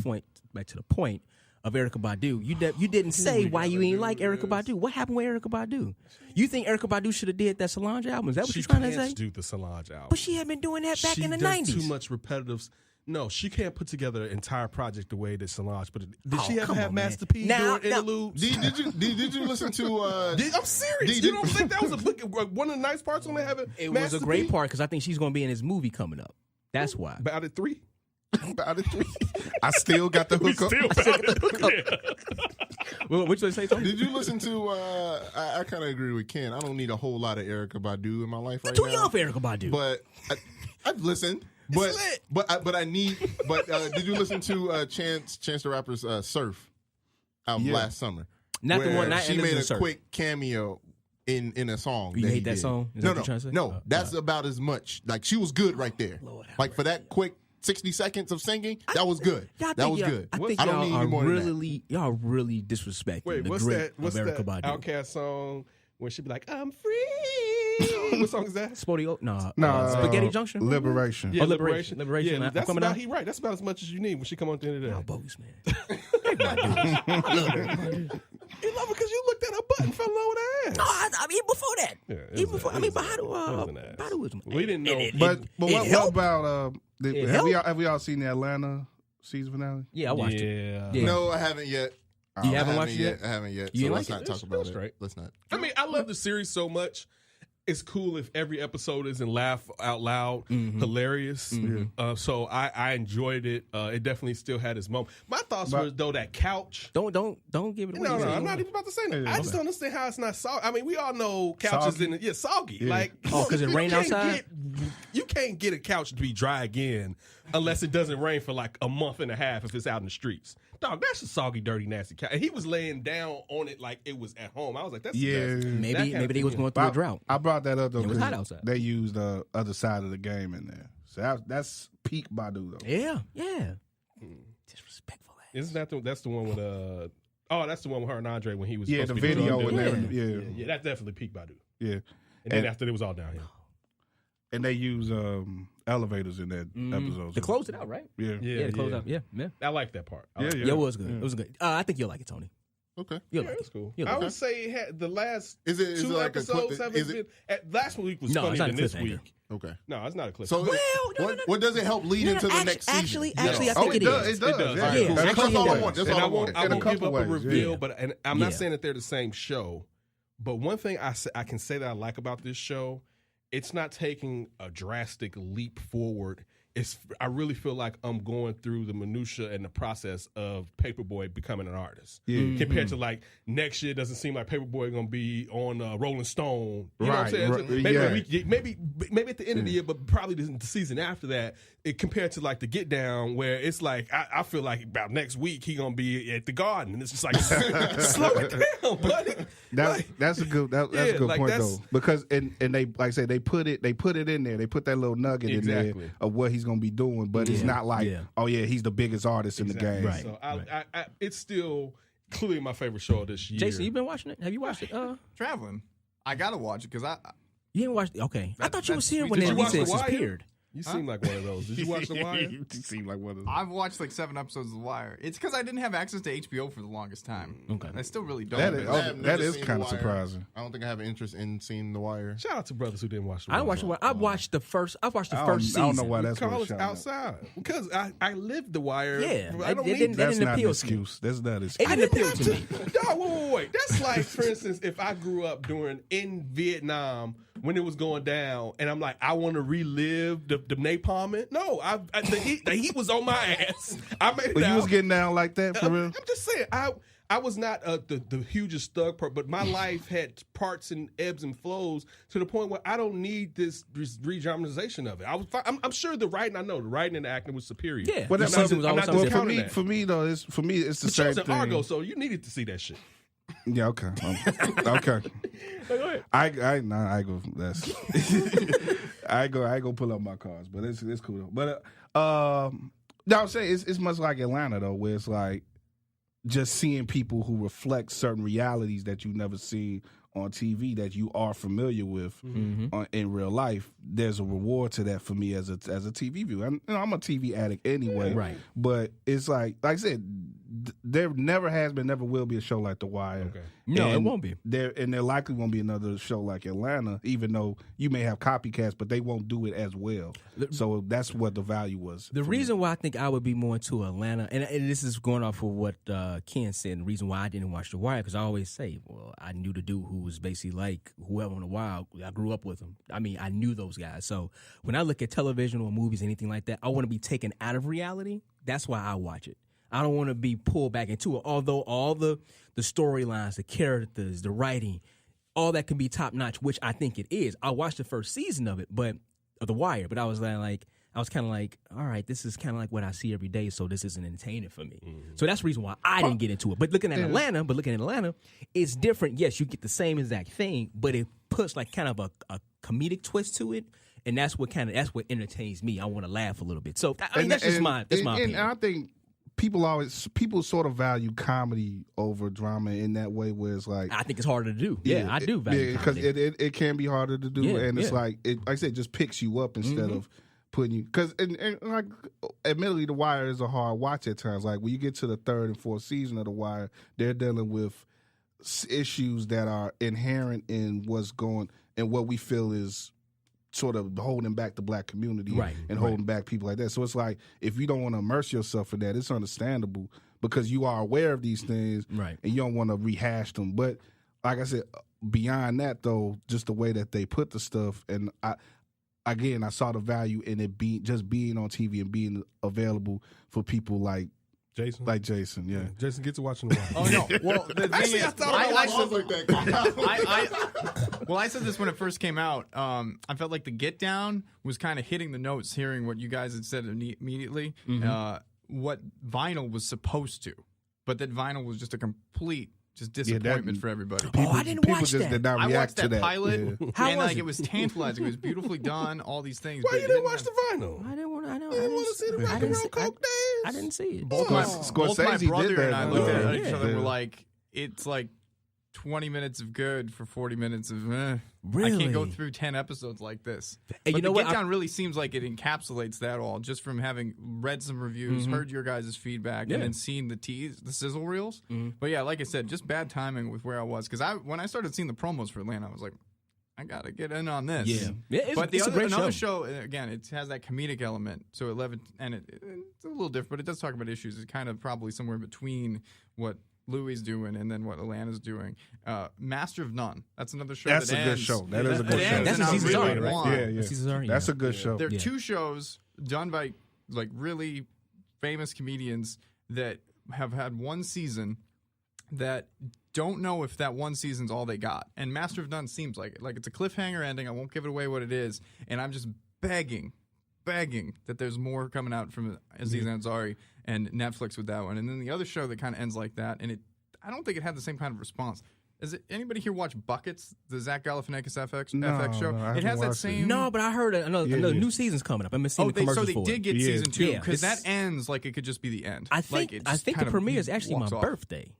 point of Erykah Badu. You didn't say why you ain't like Erykah Badu. What happened with Erykah Badu? You think Erykah Badu should have did that Solange album? Is that what you're trying to say? She can't do the Solange album. But she had been doing that back in the 90s. Too much repetitive. No, she can't put together an entire project the way that Solange put it. Did she ever come have on, Master man. P Now- doing interludes? Did you listen to? I'm serious. You don't think that was one of the nice parts on having? It Master was a great P? part because I think she's going to be in his movie coming up. That's why. About it 3. About it. I still got the hook up. What you say, Tony? Did you listen to? I kind of agree with Ken. I don't need a whole lot of Erykah Badu in my life right Too now. young for Erykah Badu. But I've listened. But I need. But did you listen to Chance the Rapper's Surf album last summer? Not the where one. Not she Anderson made a Surf. quick cameo in a song. You that hate he that did. song? Is No, that what you're trying to say? no. That's about as much. Like she was good right there. Lord have like for that quick 60 seconds of singing, that was good. That was good. I think I don't need y'all any more are than that. y'all really disrespecting Wait, the what's grit that? What's of that Erykah Badu. Outkast song where she be like, "I'm free"? What song is that? Sporty, no, No, Spaghetti Junction. Liberation. Yeah, Liberation. Yeah, I'm that's coming about out. he right. That's about as much as you need when she come on at the end of the day. Y'all bogus, man. You love her because you looked at her butt and fell in love with her ass. No, I mean before that. Yeah, it Even was before. a- I it mean, was but a- how do it was an ass. Badu was? We didn't know. But what helped. about It have we all seen the Atlanta season finale? Yeah, I watched it. Yeah. No, I haven't yet. You I haven't watched it yet? I haven't yet. You So didn't let's like not it? talk about That's it. right. Let's not. I mean, I love the series so much. It's cool if every episode isn't laugh out loud, hilarious. So I enjoyed it. It definitely still had its moment. My thoughts were though that couch. Don't give it away. No, I'm not even about to say that. I just don't understand how it's not soggy. I mean, we all know couches Soggy? soggy. Yeah. Like, Oh, 'cause it you rained can't outside? You can't get a couch to be dry again unless it doesn't rain for like a month and a half if it's out in the streets. Dog, that's a soggy, dirty, nasty couch. And he was laying down on it like it was at home. I was like, that's Yeah. nasty. Maybe they was going But through a drought. I brought that up though It was hot because outside. they used the other side of the game in there. So that's peak Badu though. Yeah. Disrespectful ass. Isn't that that's the one with that's the one with her and Andre when he was Yeah, supposed the to be video drug and dealer. everything. Yeah, that's definitely peak Badu. Yeah. And then after it was all downhill. And they use elevators in that episode. They closed it out, right? Yeah. They closed out. Yeah. I like that part. Yeah, it was good. It was good. I think you'll like it, Tony. Okay. You'll like That's it. cool. You'll I like would it. say it had the last Is it two like a episodes clip? haven't been. Last week was No, funnier it's not than a this cliffhanger. week. Okay. No, it's not a clip. So what does it help lead into the next season? Actually, Yeah. I think it is. It does. does. Yeah. Yeah. That's Actually, all it I does. want. That's And all I I want. won't In a give couple up a ways. reveal, Yeah. but I'm not Yeah. saying that they're the same show. But one thing I can say that I like about this show, it's not taking a drastic leap forward. I really feel like I'm going through the minutia and the process of Paperboy becoming an artist. Yeah. Compared to like next year, it doesn't seem like Paperboy going to be on Rolling Stone. You know what I'm Right, saying? right, Maybe at the end of the year, but probably the season after that. Compared to like the Get Down, where it's like I feel like about next week he going to be at the Garden, and it's just like slow it down, buddy. That's a good point though, because and they like I said they put it in there. They put that little nugget in there of what he's gonna be doing, but it's not like he's the biggest artist in the game. Right. So it's still clearly my favorite show this year. Jason, you been watching it? Have you watched it? Traveling. I gotta watch it because You didn't watch it? Okay. I thought you was here sweet. when Did it you watch The disappeared. You seem like one of those. Did you watch The Wire? You seem like one of those. I've watched like 7 episodes of The Wire. It's because I didn't have access to HBO for the longest time. Okay. I still really don't. That is kind of surprising. I don't think I have an interest in seeing The Wire. Shout out to brothers who didn't watch The I Wire. didn't watch the Wire. I watched the first season. I don't know why that's Call what us shouting out. outside because I lived The Wire. Yeah. I don't It need didn't- that. That's didn't not an appeal to me. excuse. That's not an It excuse. didn't appeal to me. No, wait. That's like, for instance, if I grew up in Vietnam when it was going down, and I'm like, I want to relive the napalming. No, the heat was on my ass. I made it But out. you was getting down like that for real? I'm just saying, I was not the hugest thug part, but my life had parts and ebbs and flows to the point where I don't need this re-dramatization of it. I'm sure the writing and the acting was superior. Yeah. But The season was I'm always not something discounting different. that. For me though, it's the The same show's in thing. Argo, so you needed to see that shit. Yeah, okay. Okay. Go ahead. I go. That's I go pull up my cards, but it's cool though. But no, I'm saying it's much like Atlanta though, where it's like just seeing people who reflect certain realities that you never seen on TV that you are familiar with in real life. There's a reward to that for me as a TV viewer. I'm a TV addict anyway, Right. But it's like I said, there never has been, never will be a show like The Wire. Okay. No, it And won't be. There likely won't be another show like Atlanta, even though you may have copycats, but they won't do it as well. So that's what the value was. The reason why I think I would be more into Atlanta, and this is going off of what Ken said, and the reason why I didn't watch The Wire, because I always say, well, I knew the dude who was basically like whoever on The Wire. I grew up with him. I mean, I knew those guys. So when I look at television or movies, anything like that, I want to be taken out of reality. That's why I watch it. I don't want to be pulled back into it. Although all the storylines, the characters, the writing, all that can be top notch, which I think it is. I watched the first season of it, of The Wire, but I was kind of like, all right, this is kind of like what I see every day, so this isn't entertaining for me. So that's the reason why I didn't get into it. But looking at Atlanta, it's different. Yes, you get the same exact thing, but it puts like kind of a comedic twist to it, and that's what entertains me. I want to laugh a little bit. So that's just my opinion. And I think people sort of value comedy over drama in that way, where it's like I think it's harder to do. Yeah, I do value because comedy. it can be harder to do, and it's like I said, it just picks you up instead of putting you. Because and like, admittedly, The Wire is a hard watch at times. Like when you get to the 3rd and 4th season of The Wire, they're dealing with issues that are inherent in what's going and what we feel is sort of holding back the black community and holding back people like that. So it's like, if you don't want to immerse yourself in that, it's understandable because you are aware of these things and you don't want to rehash them. But like I said, beyond that though, just the way that they put the stuff, and I saw the value in it being on TV and being available for people like Jason, yeah. Jason gets to watching The Wire. Oh no! Well, the thing is, I said this when it first came out. I felt like the Get Down was kind of hitting the notes, hearing what you guys had said immediately. What Vinyl was supposed to, but that Vinyl was just a complete disappointment for everybody. I didn't people watch just that. did not I react watched to that that pilot, Yeah. How and was like it? it was tantalizing. It was beautifully done. All these things. Why but you it didn't didn't watch have- The Vinyl? I didn't want to see the rock and roll coke days? I didn't see it. Both my Scorsese brother did and that. I looked at each Yeah. other and were like, it's like 20 minutes of good for 40 minutes of Really? I can't go through 10 episodes like this. Hey, but you know the what? Get Down really seems like it encapsulates that all, just from having read some reviews, heard your guys' feedback, and then seen the sizzle reels. But yeah, like I said, just bad timing with where I was. Because when I started seeing the promos for Atlanta, I was like, I gotta get in on this. Yeah, but it's another show again, it has that comedic element. So 11, and it's a little different, but it does talk about issues. It's kind of probably somewhere between what Louis doing and then what Atlanta's doing. Master of None. That's another show. That's that a good ends. show. That is a good show. That's a season starter, right? Yeah. That's a good show. There are two shows done by like really famous comedians that have had one season that don't know if that one season's all they got. And Master of None seems like it. Like it's a cliffhanger ending. I won't give it away what it is. And I'm just begging that there's more coming out from Aziz Ansari and Netflix with that one. And then the other show that kind of ends like that, and I don't think it had the same kind of response. Anybody here watch Buckets, the Zach Galifianakis FX show? No, it has that same. No, but I heard another new season's coming up. I've been seeing the commercials so they for did it. get season 2 Yeah. because that ends like it could just be the end. I think the premiere is actually my birthday.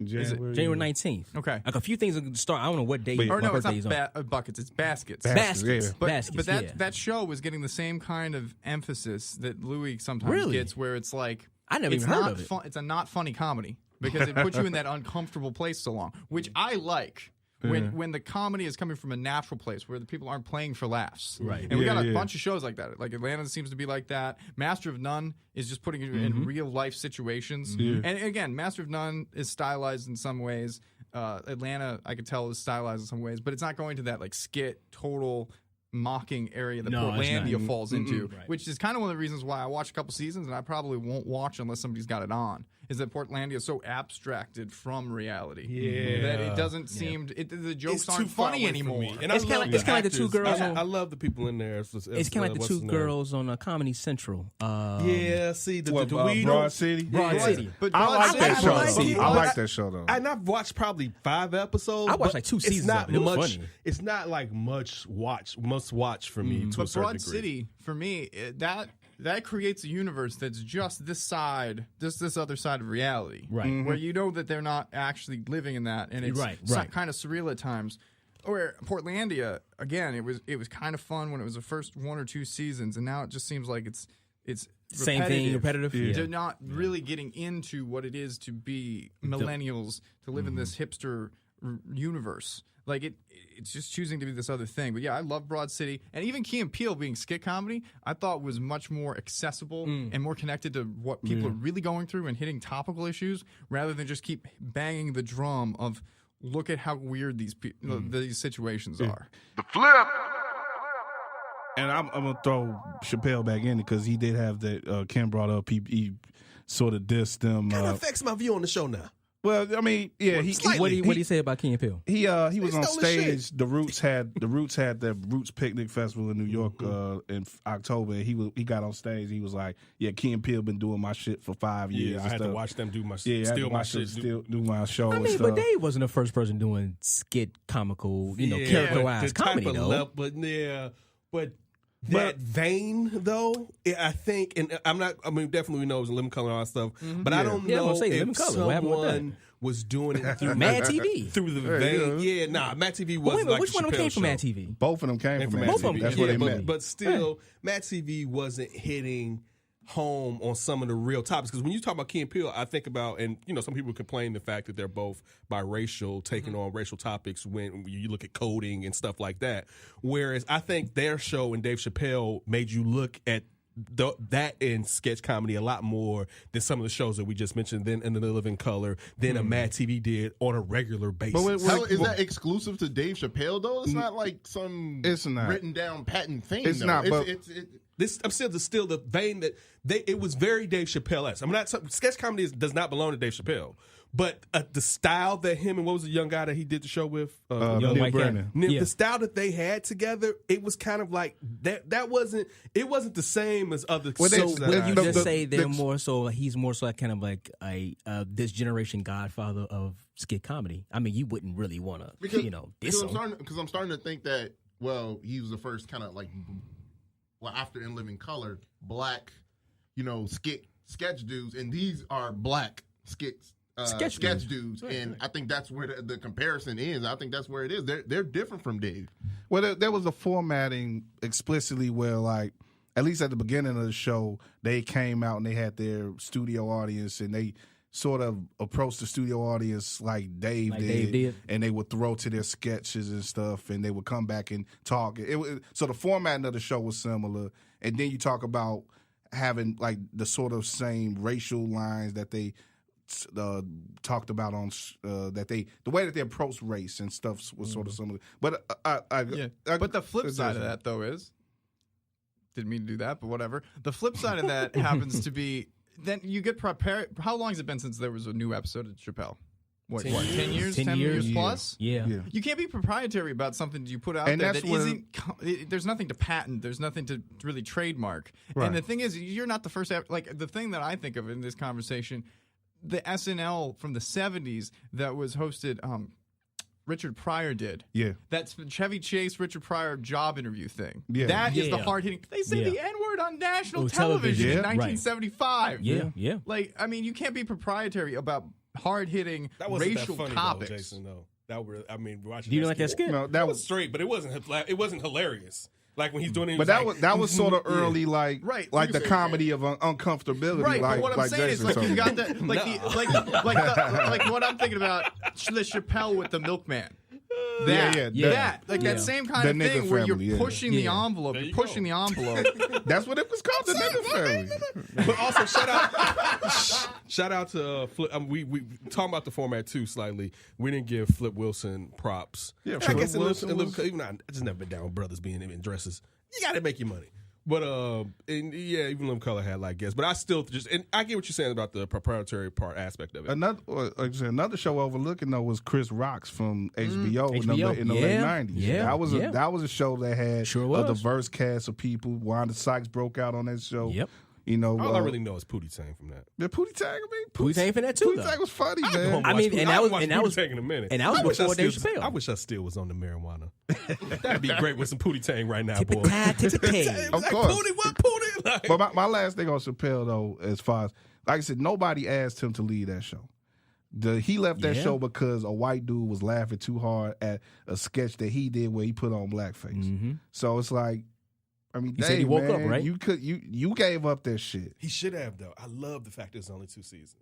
January 19th. Okay. Like a few things are going to start. I don't know what day Or my no, it's birthday is on. not Buckets. It's Baskets. Baskets. But Baskets, that show was getting the same kind of emphasis that Louis sometimes Really? gets, where it's like I never even heard of it. It's a not funny comedy because it puts you in that uncomfortable place so long, which I like. When the comedy is coming from a natural place where the people aren't playing for laughs. Right. And we got a bunch of shows like that. Like Atlanta seems to be like that. Master of None is just putting you in real life situations. And again, Master of None is stylized in some ways. Atlanta, I could tell, is stylized in some ways, but it's not going to that like skit, total mocking area that Portlandia falls into, which is kind of one of the reasons why I watched a couple seasons and I probably won't watch unless somebody's got it on, is that Portlandia is so abstracted from from that it doesn't seem the jokes aren't funny anymore. And It's kind of like the two girls. I love the people in there. It's kind of like the two girls on Comedy Central. See the Broad City. Broad City. But I like that show. I like that that show though. And I've watched probably 5 episodes. I watched like 2 seasons of it. It was funny. It's not like must watch for me to a But certain Broad degree. City, for me, that creates a universe that's just this other side of reality, Right. Where you know that they're not actually living in that, and it's Right. kind of surreal at times. Or Portlandia, again, it was kind of fun when it was the first 1 or 2 seasons, and now it just seems like it's Same thing, repetitive. They're not really getting into what it is to be millennials, to live in this hipster universe. Like it's just choosing to be this other thing. But yeah, I love Broad City, and even Key and Peele being skit comedy, I thought was much more accessible and more connected to what people are really going through and hitting topical issues, rather than just keep banging the drum of look at how weird these situations are. The flip. And I'm gonna throw Chappelle back in because he did have that. Ken brought up. He sort of dissed them. Kind of affects my view on the show now. Well, I mean, yeah. What do you say about Key and Peele? He was on stole the stage. The Roots had the Roots Picnic Festival in New York in October. And he got on stage. He was like, "Yeah, Key and Peele been doing my shit for 5 years." I had to watch them do my I had to watch them do my show. I and mean, stuff. but Dave wasn't the first person doing skit comical, characterized comedy though. But that vein, though, I think, and I'm not. I mean, definitely knows Living Color and all that stuff, but I don't know if someone was doing it through Mad TV, through the vein. Mad TV was like which one of them came from Mad TV? Both of them came from Mad TV. That's where they met. But still, Mad TV wasn't hitting home on some of the real topics, because when you talk about Key and Peele, I think about, and some people complain the fact that they're both biracial, taking on racial topics when you look at coding and stuff like that. Whereas I think their show and Dave Chappelle made you look at that in sketch comedy a lot more than some of the shows that we just mentioned, then in the Living Color, than a Mad TV did on a regular basis. But is that exclusive to Dave Chappelle though? It's not like some written down patent thing. It's not. I'm still the vein that it was very Dave Chappelle-esque. I'm not sketch comedy does not belong to Dave Chappelle, but the style that him and what was the young guy that he did the show with, Young White Cat. the style that they had together, it was kind of like that wasn't the same as other. Would you just say they're more so? He's more so kind of like this generation Godfather of skit comedy. I mean, you wouldn't really want to, diss him. Because I'm starting to think that he was the first kind of like. Well, after In Living Color, black, sketch dudes, and these are black skits sketch dudes, and I think that's where the comparison is. I think that's where it is. They're different from Dave. Well, there was a formatting explicitly where, like, at least at the beginning of the show, they came out and they had their studio audience, and they sort of approached the studio audience like Dave did, and they would throw to their sketches and stuff, and they would come back and talk. So the formatting of the show was similar, and then you talk about having like the sort of same racial lines that they talked about on the way that they approached race and stuff was sort of similar. But but the flip side of that though is, didn't mean to do that, but whatever. The flip side of that happens to be then you get prepared. How long has it been since there was a new episode of Chappelle? What, 10 years? 10 years plus? Yeah. You can't be proprietary about something you put out there that isn't. There's nothing to patent. There's nothing to really trademark. Right. And the thing is, you're not the first. Like the thing that I think of in this conversation, the SNL from the 70s that was hosted. Richard Pryor did. Yeah. That's Chevy Chase, Richard Pryor job interview thing. Yeah. That is the hard hitting. They say the N-word on national television in 1975. Yeah. Yeah. Like, I mean, you can't be proprietary about hard hitting racial that funny, topics. Though, Jason, though. That were, I mean, watching. Do you know like that skit? No, that was straight, but it wasn't hilarious. Like when he's doing it, but that was sort of early, like the comedy of uncomfortability. Right, like, but what I'm saying is, like you got that, like what I'm thinking about the Chappelle with the milkman. That same kind of thing where you're pushing the envelope. You're pushing the envelope. That's what it was called, the nigga family. But also, shout out to Flip. We talking about the format too slightly. We didn't give Flip Wilson props. Yeah, I guess even I just never been down with brothers being in dresses. You got to make your money. But even Lim Color had like guests. But I still and I get what you're saying about the proprietary part aspect of it. Another show overlooking though was Chris Rock's from HBO, in the late 90s. Yeah, that was a show that had a diverse cast of people. Wanda Sykes broke out on that show. Yep. You know, all I really know is Pootie Tang from that. Yeah, Pootie Tang. Pootie Tang from that too. Pootie Tang was funny, man. I mean, and that was Tang in a minute. And that was before Dave Chappelle. I wish I still was on the marijuana. That'd be great with some Pootie Tang right now, boy. Of course. Pootie, what Pootie? Like, but my last thing on Chappelle though, as far as like I said, nobody asked him to leave that show. He left that show because a white dude was laughing too hard at a sketch that he did where he put on blackface. Mm-hmm. So it's like. I mean, he said he woke up, right? You gave up that shit. He should have though. I love the fact there's only 2 seasons.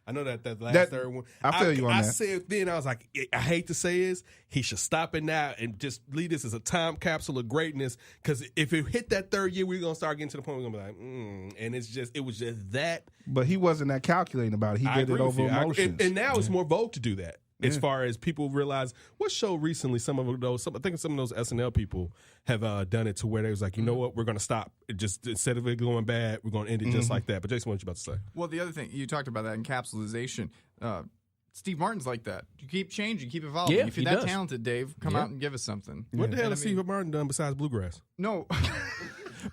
I know that last third one. I feel you on that. I said then I was like, I hate to say this, he should stop it now and just leave this as a time capsule of greatness. Because if it hit that third year, we're gonna start getting to the point where we're gonna be like, and it was just that. But he wasn't that calculating about it. He did it over emotions. And now it's more vogue to do that. As far as people realize, what show recently, I think some of those SNL people have done it to where they was like, you know what, we're going to stop. Just instead of it going bad, we're going to end it just like that. But Jason, what you about to say? Well, the other thing, you talked about that encapsulation. Steve Martin's like that. You keep changing, keep evolving. Yeah, if you're that talented, Dave, come out and give us something. What the hell has Steve Martin done besides Bluegrass? No.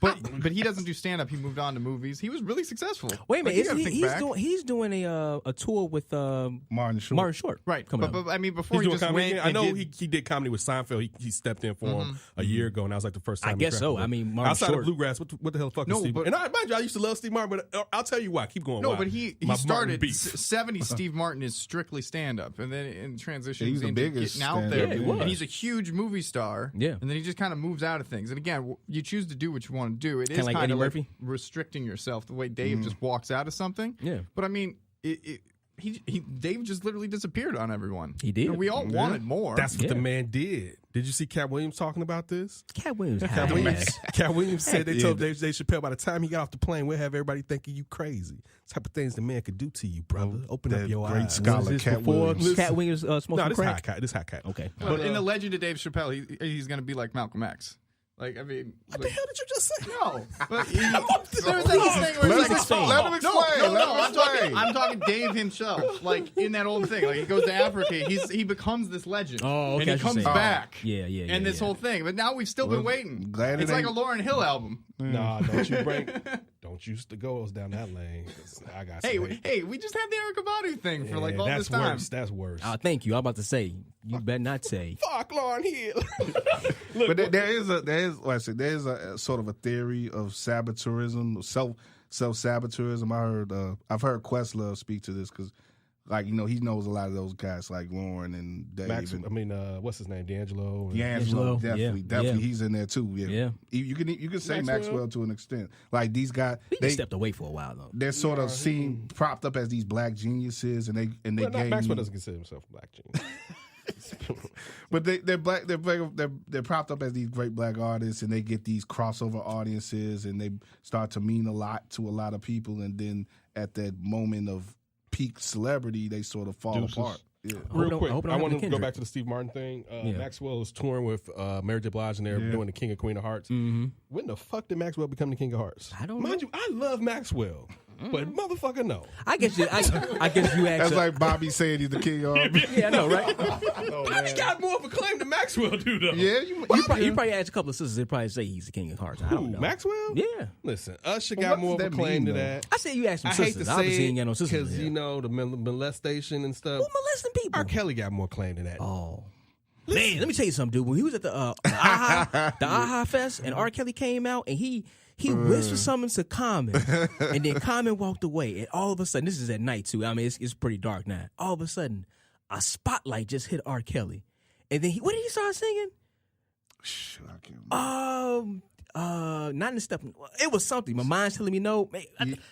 But he doesn't do stand up. He moved on to movies. He was really successful. Wait a minute, he's doing a tour with Martin Short. Right. But I mean, before he just went, I know he did comedy with Seinfeld. He stepped in for him a year ago, and that was like the first time. I guess so. I mean, Martin outside Short. of Bluegrass, what the hell fuck is Steve? And mind you, I used to love Steve Martin, but I'll tell you why. Keep going. No, but he started 70s. Steve Martin is strictly stand up, and then in transitions into getting out there, and he's a huge movie star. Yeah, and then he just kind of moves out of things. And again, you choose to do what you want to do. It is like kind of Murphy? Restricting yourself the way Dave just walks out of something. Yeah, but I mean, Dave just literally disappeared on everyone. He did. And we all wanted more. That's what the man did. Did you see Cat Williams talking about this? Cat Williams said they told Dave Chappelle by the time he got off the plane, we'll have everybody thinking you crazy. Type of things the man could do to you, brother. Open up your eyes. Great scholar, Cat Williams. Cat Williams smoking crack? This hot cat. Okay. But in the legend of Dave Chappelle, he's going to be like Malcolm X. Like, I mean, what the hell did you just say? No, but there's this thing where let him explain. No, I'm talking Dave himself. Like in that old thing, like he goes to Africa, he becomes this legend. Oh, okay. And he comes back. Yeah. And this whole thing, but now we've still been waiting. It's like a Lauryn Hill album. Nah, don't use the goals down that lane. I got. Hey, we just had the Erykah Badu thing for like all this time. That's worse. Thank you. I'm about to say. You better not say. Fuck Lauryn Hill. But there is a sort of a theory of saboteurism, self-saboteurism. I've heard Questlove speak to this because Like, he knows a lot of those guys like Lauren and Dave. What's his name? D'Angelo. D'Angelo, definitely. Yeah. He's in there too. Yeah. You can say Maxwell to an extent. Like these guys, they stepped away for a while though. They're sort of seen propped up as these black geniuses, and they Maxwell doesn't consider himself a black genius. But they're black. They're propped up as these great black artists, and they get these crossover audiences, and they start to mean a lot to a lot of people. And then at that moment of peak celebrity, they sort of fall apart. Yeah. Real quick, I want to go back to the Steve Martin thing. Maxwell is touring with Mary J. Blige, and they're doing the King of Queen of Hearts. Mm-hmm. When the fuck did Maxwell become the King of Hearts? I don't know. Mind you, I love Maxwell, but motherfucker, no. I guess you asked. That's like Bobby saying he's the king of R&B. Yeah, I know, right? Bobby got more of a claim than Maxwell do, though. Yeah, you probably asked a couple of sisters. They'd probably say he's the King of Hearts. I don't know. Maxwell? Yeah. Listen, Usher got more of a claim to that. I said you asked some I sisters. hate to Obviously, say ain't got no sisters because the molestation and stuff. Who molesting people? R. Kelly got more claim to that. Oh. Man, let me tell you something, dude. When he was at the AHA Fest and R. Kelly came out and he whispered something to Common, and then Common walked away, and all of a sudden, this is at night too. I mean, it's pretty dark now. All of a sudden, a spotlight just hit R. Kelly, and then what did he start singing? I can't remember. Not in the step. It was something. My mind's telling me no.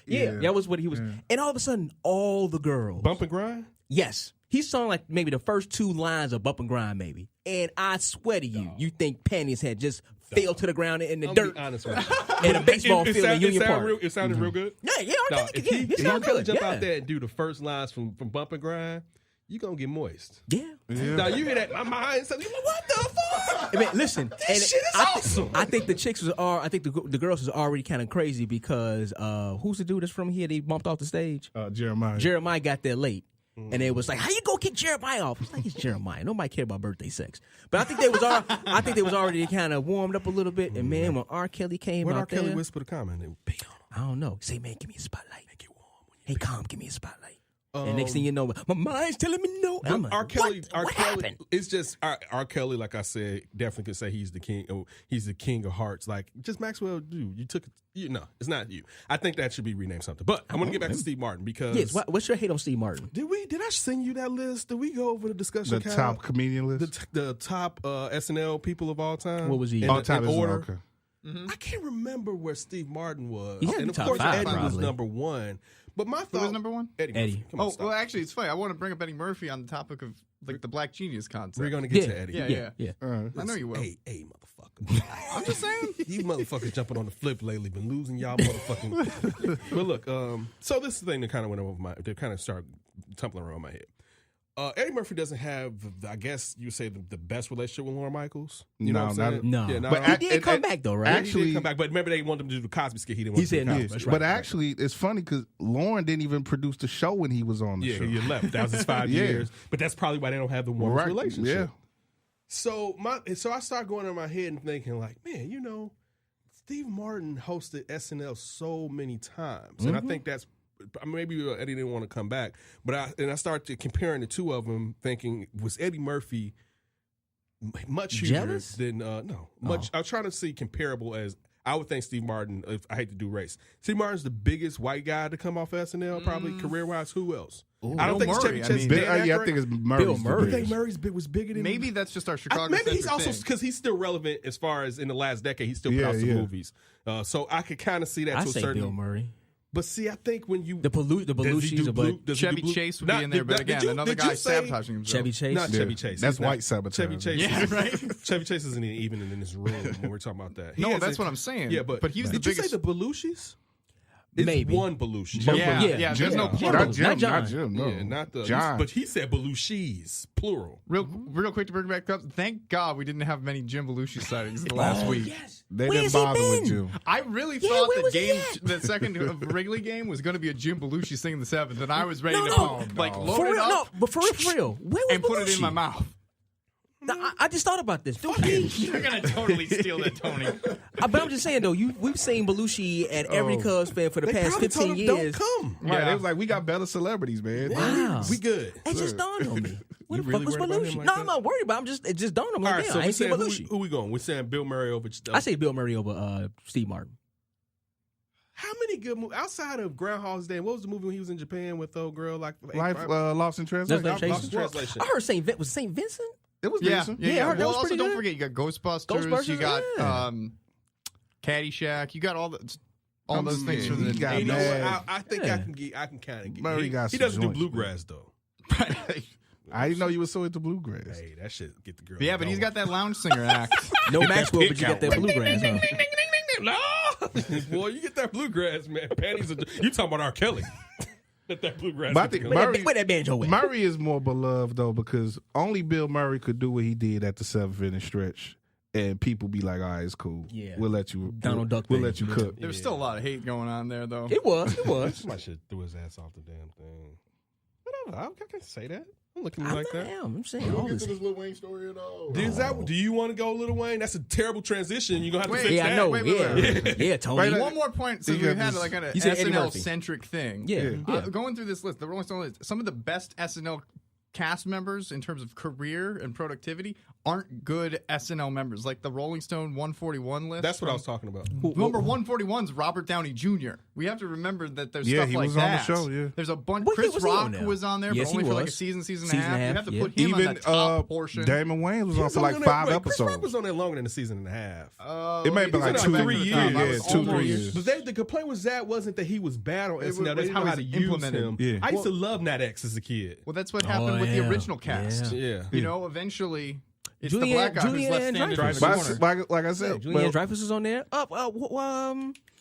That was what he was. Yeah. And all of a sudden, all the girls bump and grind. Yes. He sung like maybe the first 2 lines of Bump and Grind, maybe. And I swear to you, you think panties had just fell to the ground in the dirt in a baseball field in Union Park. It sounded real good. Yeah, If R. Kelly jump out there and do the first lines from Bump and Grind, you gonna get moist. Yeah. Now you hear that, my mind says, what the fuck? I mean, listen, this shit is awesome. I think the chicks I think the girls was already kind of crazy because who's the dude that's from here? They bumped off the stage. Jeremiah. Jeremiah got there late. And they was like, "How you gonna kick Jeremiah off?" It's like it's Jeremiah. Nobody cared about birthday sex. But I think they was already kind of warmed up a little bit. And man, when R. Kelly came out there, R. Kelly whispered a comment and pee on him. I don't know. Say, man, give me a spotlight. Make it warm. Hey, calm, give me a spotlight. And next thing you know, my mind's telling me no. Like, R. Kelly, what happened? It's just R. Kelly. Like I said, definitely could say he's the king. He's the king of hearts. Like just Maxwell, dude. You took it. No, it's not you. I think that should be renamed something. But I'm gonna get back to Steve Martin because yes. What's your hate on Steve Martin? Did I send you that list? Did we go over the discussion? The top comedian list. The top SNL people of all time. What was he? All time in order. Okay. I can't remember where Steve Martin was. He's and of top course, 5, Eddie probably. was number 1. But my thought, who was number 1? Eddie. Come on, well, actually, it's funny. I want to bring up Eddie Murphy on the topic of like the Black Genius concept. We're gonna get to Eddie. Yeah. I know you will. Hey, motherfucker. I'm just saying. You motherfuckers jumping on the flip lately, been losing y'all motherfucking. But look, so this is the thing that kind of went over they kind of started tumbling around my head. Eddie Murphy doesn't have, I guess you say, the best relationship with Lauren Michaels. You know what I'm saying? No. Yeah, But he did come back, though, right? Actually, he did come back. But remember, they wanted him to do the Cosby skit. He didn't want to do the Cosby skit. But actually, it's funny because Lauren didn't even produce the show when he was on the show. Yeah, he left. That was his 5 years. But that's probably why they don't have the warmest relationship. Yeah. So I started going in my head and thinking, like, man, Steve Martin hosted SNL so many times. And I think that's maybe Eddie didn't want to come back, but I started comparing the two of them, thinking, was Eddie Murphy much huger than much? I was trying to see comparable as I would think Steve Martin. If I hate to do race, Steve Martin's the biggest white guy to come off SNL, probably career wise. Who else? Ooh, I don't think Murray. it's Chevy Chase. I think it's Murray. Bill Murray. You think Murray's was bigger than maybe that's just our Chicago. Maybe he's also because he's still relevant as far as in the last decade. He still put out some movies, so I could kind of see that. I to a say certain Bill Murray. But see, I think when you the Belushi's, but Chevy Chase would be in there. But again, another guy sabotaging himself. Chevy Chase, not Chevy Chase. That's white sabotage. Chevy Chase, yeah, right. Chevy Chase isn't even in this room when we're talking about that. No, that's what I'm saying. Yeah, but he was did the you biggest. say the Belushis? It's maybe one Belushi. Yeah. There's no plural. Not John. Not Jim. No. Yeah, not the John. But he said Belushis, plural. Real quick to bring it back up. Thank God we didn't have many Jim Belushi sightings the last week. Yes. They Where didn't has he bother with been? Jim. I really Yeah, thought where was he the second Wrigley game was going to be a Jim Belushi singing the seventh, and I was ready to No. load For it real, up but for real, where was and put it in Belushi? my mouth. I just thought about this. You're gonna totally steal that, Tony. But I'm just saying though, we've seen Belushi at every Cubs fan for the past 15 years. Don't come. Right. They was like, we got better celebrities, man. Wow. We good. It just dawned on me. What the really fuck was worried about him Belushi? like No, that? I'm not worried about it. It just dawned on me. All Like, right, damn, so I we ain't seen saying Belushi. who we going? We're saying Bill Murray over. I say Bill Murray over Steve Martin. How many any good movie outside of Groundhog's Day? What was the movie when he was in Japan with the old girl? Like Life Lost in Translation. Lost in Translation. I heard St. Vincent. It was Yeah, decent. Yeah, I heard that well, was also pretty don't good. forget you got Ghostbusters. You got yeah. Caddyshack. You got all those things yeah, from the. he got And you know mad. what? I think I can kind of get. Murray got He some doesn't do joints, bluegrass though. I didn't know you were so into bluegrass. Hey, that shit get the girl. Yeah, but he's going. got that lounge singer act. No Get that Maxwell, pick but you out. get that bluegrass. Huh? No, boy, you get that bluegrass, man. Panties. You talking about R. Kelly? that bluegrass. But I think Where that banjo at? Murray is more beloved though because only Bill Murray could do what he did at the 7th inning stretch, and people be like, "All right, it's cool. Yeah. We'll let you. Donald Duck We'll thing. let you cook." There's still a lot of hate going on there, though. It was. Somebody should threw his ass off the damn thing. Whatever. I can't say that. Don't look at me like that. I'm saying We'll all get this. to this Lil Wayne story at all. Do you want to go Lil Wayne? That's a terrible transition. You're gonna have to fix Yeah, that. I know. wait, Yeah, Tony. Wait, One more point. So You we got had this- like an You said Eddie Murphy. SNL-centric thing. Yeah. Going through this list, the Rolling Stone list, some of the best SNL cast members in terms of career and productivity aren't good SNL members. Like the Rolling Stone 141 list. That's what I was talking about. Number 141 is Robert Downey Jr. We have to remember that there's Yeah, stuff he like was on the that. show, yeah. There's a bunch. Well, Chris was he on Rock there? was on there, Yes, but only he for like a was. season and a Season half. and a half, You have to yeah. put him on Even the top portion. Damon Wayans was He on was for like on 5 there- wait, Chris Rock episodes. was on there longer than a season and a half. It may have been He's like on there 2 back to the years. top. I Yeah, was 2-3 almost- years. But the complaint was that wasn't that he was bad on SNL. That's was how how it's to use implemented. him. Yeah. I used to love Nat X as a kid. Well, that's what happened with the yeah. original cast. Yeah. You know, eventually, it's Julianne- the black guy who's Julianne left standing in the Dreyfus. corner. But like I said, Julianne Dreyfus is on there.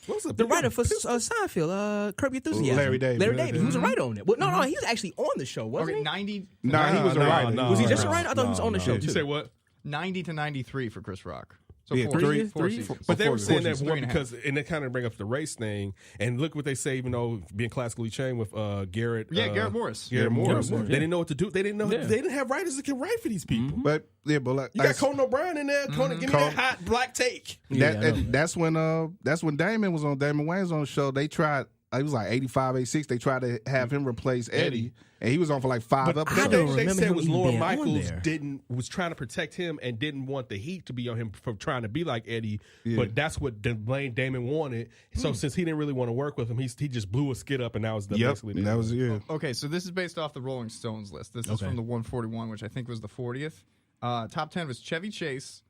What's The writer for Seinfeld, Curb Your Enthusiasm. Larry David. Larry David. He was a writer on it. Well, no, he was actually on the show, wasn't Okay, he? 90 nah, he was a writer. no. Was he just a writer? I thought he was on the show You too. say what? 90 to 93 for Chris Rock. So Yeah, four three- seasons. three- seasons. But they were Four saying that seasons, one 3.5. because, and they kind of bring up the race thing. And look what they say, even though being classically trained with Garrett. Garrett Morris. Garrett Morris. Morris, They didn't know what to do. They didn't know. Yeah. They didn't have writers that can write for these people. But like You got Conan O'Brien in there. Conan, give me that Conan. hot black take. Yeah, I know. that's when Damon was on. Damon Wayans on the show. They tried. He was like 85, 86. They tried to have him replace Eddie, and he was on for like 5 But episodes. they remember said him was even Lorne being on Michaels there. was trying to protect him and didn't want the heat to be on him for trying to be like Eddie. Yeah. But that's what Damon wanted. So since he didn't really want to work with him, he just blew a skit up, and that was basically the that was Okay, so this is based off the Rolling Stones list. This is Okay. from the 141, which I think was the 40th. Top 10 was Chevy Chase.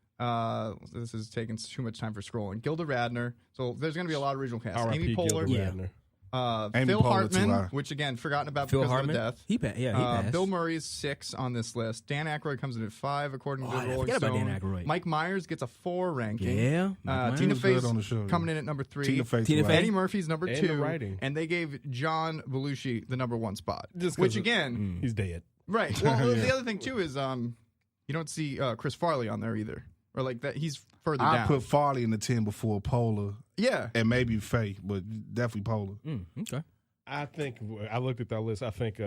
This is taking too much time for scrolling. Gilda Radner. So there's going to be a lot of original cast. R.I.P. Amy Poehler. Gilda Radner. Amy Phil Poehler, Hartman, too, huh? which again, forgotten about Phil because Hartman. of the death. He passed. Bill Murray's 6 on this list. Dan Aykroyd comes in at 5, according to Oh, I the Rolling forgot about Stone. Dan Aykroyd. Mike Myers gets a 4 ranking. Yeah. Tina was Fey good on the show, coming yeah. in at number 3. Tina Fey. Tina too, Fey. right? Eddie Murphy's number And 2, the writing. and they gave John Belushi the number 1 spot. Just 'cause Which of- again, He's dead. right? Well, the other thing too is you don't see Chris Farley on there either, or like that. He's further I down. put Farley in the 10 before Poehler Yeah, and maybe Faye, but definitely Poehler. Okay. I think I looked at that list. I think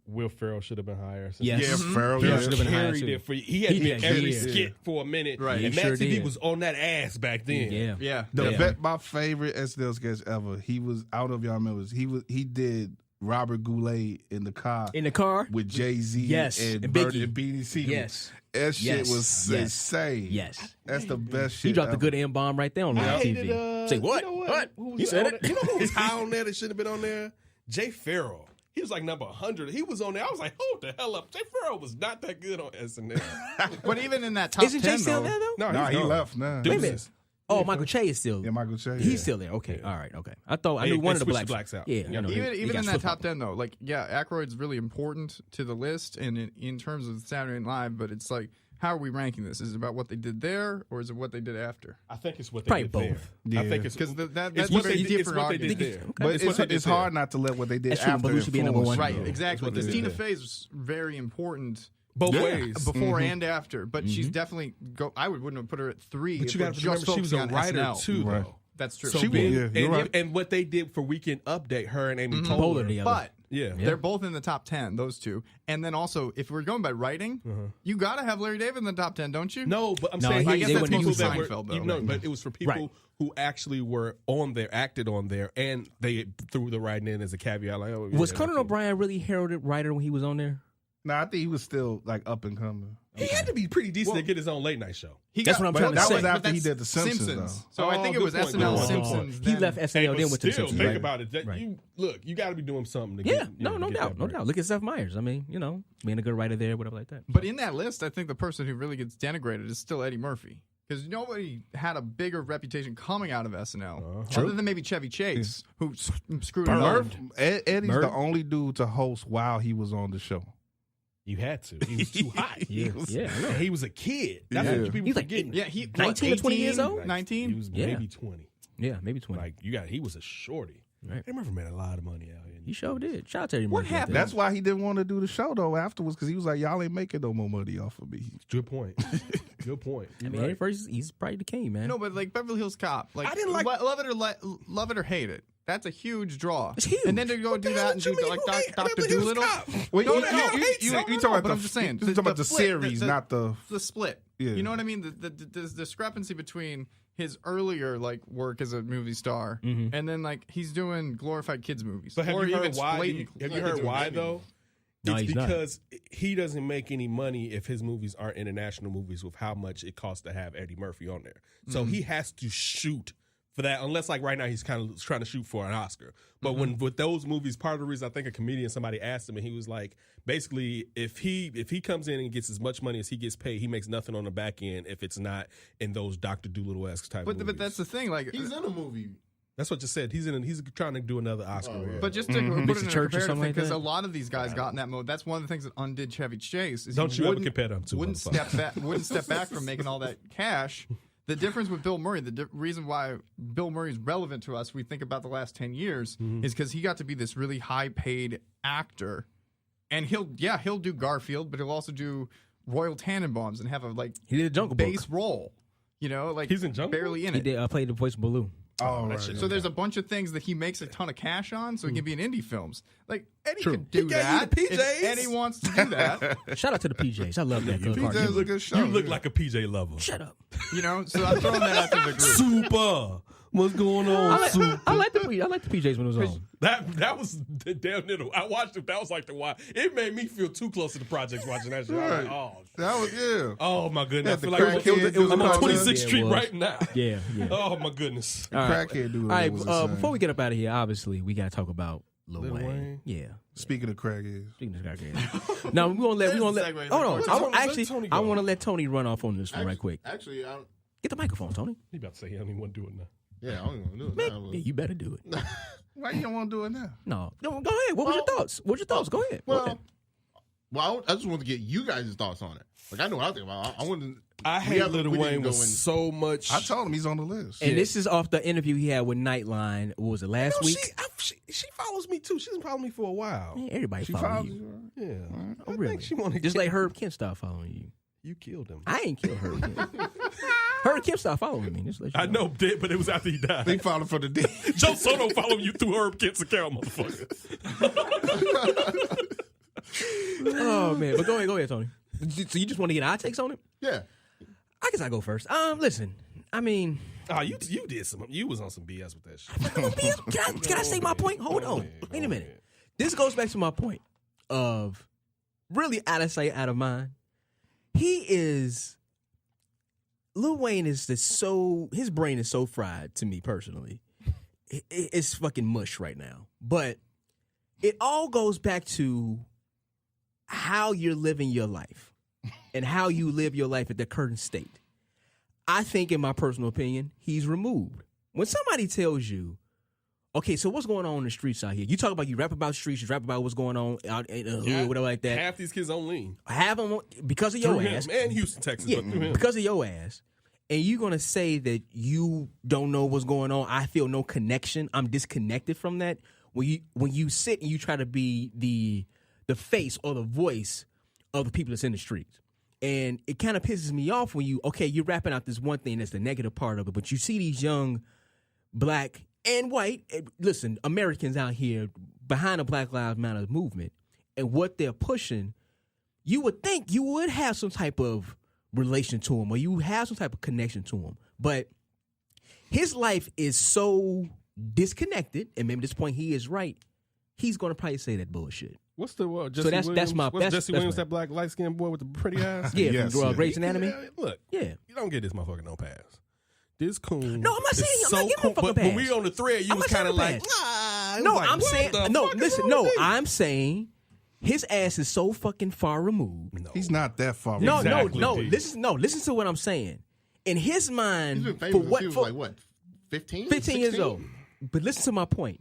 Will Ferrell should have been higher. Yes. Yeah, Mhm. Farrell. Ferrell Yeah. should have been higher, Carried too. it for he had He been did. every Yeah. skit for a minute. Right. And He Matt sure TV did. was on that ass back then. Yeah. yeah. My favorite SNL sketch ever. He was, I don't know if y'all remember this. He did Robert Goulet in the car In the car? with Jay-Z Yes, and and Bird Biggie. and Beanie Siegel. Yes. That shit Yes. was Yes. insane. Yes. That's the best shit He dropped ever. a good M-bomb right there on I live hated, TV. Say what? You know What? Who was You said on it. there? You know who was high on there that should have been on there? Jay Farrell. He was like number 100. He was on there. I was like, hold the hell up. Jay Farrell was not that good on SNL. But even in that top Isn't 10, Jay still though, there, though? No, Nah, he's he gone. left now. Wait a minute. Deuces. Oh, Michael Che is still. Yeah, Michael Che. He's yeah. still there. Okay. All right. Okay. I thought I They- knew one they of the switched blacks. the blacks out. Yeah. Yeah. I know. even He even got in that flipped top on. 10 though, like Aykroyd's really important to the list and in terms of Saturday Night Live. But it's like, how are we ranking this? Is it about what they did there, or is it what they did after? I think it's what they Probably did both. there. I Yeah. think it's Because it's that's what very they did- it's different what they did argument. there. But It's what they did it's there. hard not to let what they did That's true. after Belushi being number influence one. you, Right, though. exactly. what they Because did Tina there. Fey's very important both Yeah. ways. before and after, but she's definitely I wouldn't have put her at 3. But if you we're got to just remember she was a focusing on writer SNL. too, Right. though. That's true. So She being, was, yeah, you're right. and what they did for Weekend Update, her and Amy Poehler Poehler. together. But Yeah. they're both in the top 10, those two. And then also, if we're going by writing, you got to have Larry David in the top 10, don't you? No, but I'm No, saying he- I they guess that's wouldn't people use that were Seinfeld, though. you know, but it was for people Right. who actually were on there, acted on there, and they threw the writing in as a caveat. Like, oh, Was yeah, Conan okay. O'Brien really heralded writer when he was on there? Nah, I think he was still like up and coming. He had to be pretty decent to get his own late night show. That's what I'm trying to say. That was after he did the Simpsons. Though. So I think it was SNL Simpsons. He left SNL, then went to the Simpsons. Think about it. You got to be doing something to get. No doubt. Look at Seth Meyers. I mean, being a good writer there, whatever like that. But in that list, I think the person who really gets denigrated is still Eddie Murphy. Because nobody had a bigger reputation coming out of SNL, other than maybe Chevy Chase, who screwed it up. Eddie's the only dude to host while he was on the show. You had to. He was too hot. He was a kid. That's what people forget. Yeah, he 19 or 20 years old. 19. He was maybe 20. Yeah, maybe 20. Like he was a shorty. Right. Eddie Murphy made a lot of money out here. He sure did. Shout out to Eddie Murphy. What happened? That's why he didn't want to do the show though afterwards, because he was like, y'all ain't making no more money off of me. Good point. Good point. I mean, at first he's probably the king, man. No, but like Beverly Hills Cop, like I didn't like love it or hate it. That's a huge draw. It's huge. And then to go do that and do like Dr. Dolittle. Wait, No, you talking about but I'm just saying. You talking about the split, series, not the split. Yeah. You know what I mean? The discrepancy between his earlier like work as a movie star and then like he's doing glorified kids movies. But have or you heard even why? Have you heard why though? No, it's he's not. because he doesn't make any money if his movies aren't international movies with how much it costs to have Eddie Murphy on there. So he has to shoot for that, unless like right now he's kind of trying to shoot for an Oscar. But when with those movies, part of the reason I think a comedian, somebody asked him, and he was like, basically, if he comes in and gets as much money as he gets paid, he makes nothing on the back end if it's not in those Dr. Dolittle-esque type movies. But that's the thing. Like He's in a movie. That's what you said. He's trying to do another Oscar. But just to put Mix it in the a church or comparative something thing, like because that? a lot of these guys got in that mode. That's one of the things that undid Chevy Chase. Is Don't he you ever compare them to wouldn't step back from making all that cash. The difference with Bill Murray, the reason why Bill Murray is relevant to us, we think about the last 10 years, is because he got to be this really high-paid actor, and he'll do Garfield, but he'll also do Royal Tenenbaums and have a he did a Jungle base Book. role. Like He's in Jungle barely in He it. did. Played the voice of Baloo. Oh, right. So there's a bunch of things that he makes a ton of cash on, so he can be in indie films. Like Eddie True. could do He gave you that. the PJs. If Eddie wants to do that, Shout out to the PJs. I love that PJ's cartoon. a good show. You look like a PJ lover. Shut up. So I'm throwing that out to the group. Super. What's going on, Super? I like the PJs when it was on. That was the damn middle. I watched it. That was like the why. It made me feel too close to the projects watching that shit. I was like, That was oh my goodness. I the feel like crackhead it was I'm on dude. 26th Yeah, it Street was. right now. Yeah. Oh my goodness. All right. crackhead dude. All right. was insane. Before we get up out of here, obviously we gotta talk about Lil Lil Wayne. Wayne? Yeah. Speaking of crackheads, Speaking of crackheads. Now we gonna let. Hold on. Tony I go. want to let Tony run off on this one right quick. Actually, I don't. Get the microphone, Tony. He about to say he don't even want to do it now. Yeah, I don't even know. Man, yeah, you better do it. why you don't want to do it now? No, go ahead. What was your thoughts? Go ahead. Go ahead. Well, I just wanted to get you guys' thoughts on it. Like, I know what I think about it. I wanted. I hate Lil Wayne with so much. I told him he's on the list. And this is off the interview he had with Nightline. What was it, last week? She follows me too. She's been following me for a while. Man, everybody She follows follows you. you. Yeah. Oh, I really? think she wanted Just like Herb Kemp stopped following you. you killed him. I ain't killed Herb Kemp. Herb Kemp stopped following me. Just let you I know, but it was after he died. They followed for the D. Joe Soto following you through Herb Kent's account, motherfucker. Oh man, but go ahead, Tony. So you just want to get our takes on it? Yeah. I guess I go first. Listen, I mean, Oh, you did some. You was on some BS with that shit. can I say my point? Hold on. Wait a minute. This goes back to my point of really out of sight, out of mind. Lil Wayne is his brain is so fried to me personally. It's fucking mush right now. But it all goes back to how you're living your life and how you live your life at the current state. I think, in my personal opinion, he's removed. When somebody tells you, okay, so what's going on in the streets out here? You talk about, you rap about streets, you rap about what's going on out in the hood, whatever like that. Half these kids on lean. Have them because of your Through ass. him. And Houston, Texas, Yeah, but through him. because of your ass. And you're going to say that you don't know what's going on. I feel no connection. I'm disconnected from that. When you sit and you try to be the face or the voice of the people that's in the streets. And it kind of pisses me off when you're rapping out this one thing that's the negative part of it, but you see these young black and white, listen, Americans out here behind the Black Lives Matter movement and what they're pushing, you would think you would have some type of relation to him or you have some type of connection to him. But his life is so disconnected, and maybe at this point he is right, he's going to probably say that bullshit. What's the Jesse So that's Williams? my What's that's, Jesse that's Williams, right. that black light skinned boy with the pretty eyes? Yeah, Yes, from yeah. Grey's Anatomy. Yeah, look, Yeah. you don't get this motherfucker no pass. This coon. No, I'm not saying I'm not giving him a fucking But when pass. we on the thread, you I'm was not kind of saying like, pass. nah. It No, was like, I'm what saying the no. fuck is Listen, wrong no, with me? I'm saying his ass is so fucking far removed. No. He's not that far. No, Exactly, no. D. Listen to what I'm saying. In his mind, He's been for famous what? since he For, was like what? 15? 15 years 16? old. But listen to my point.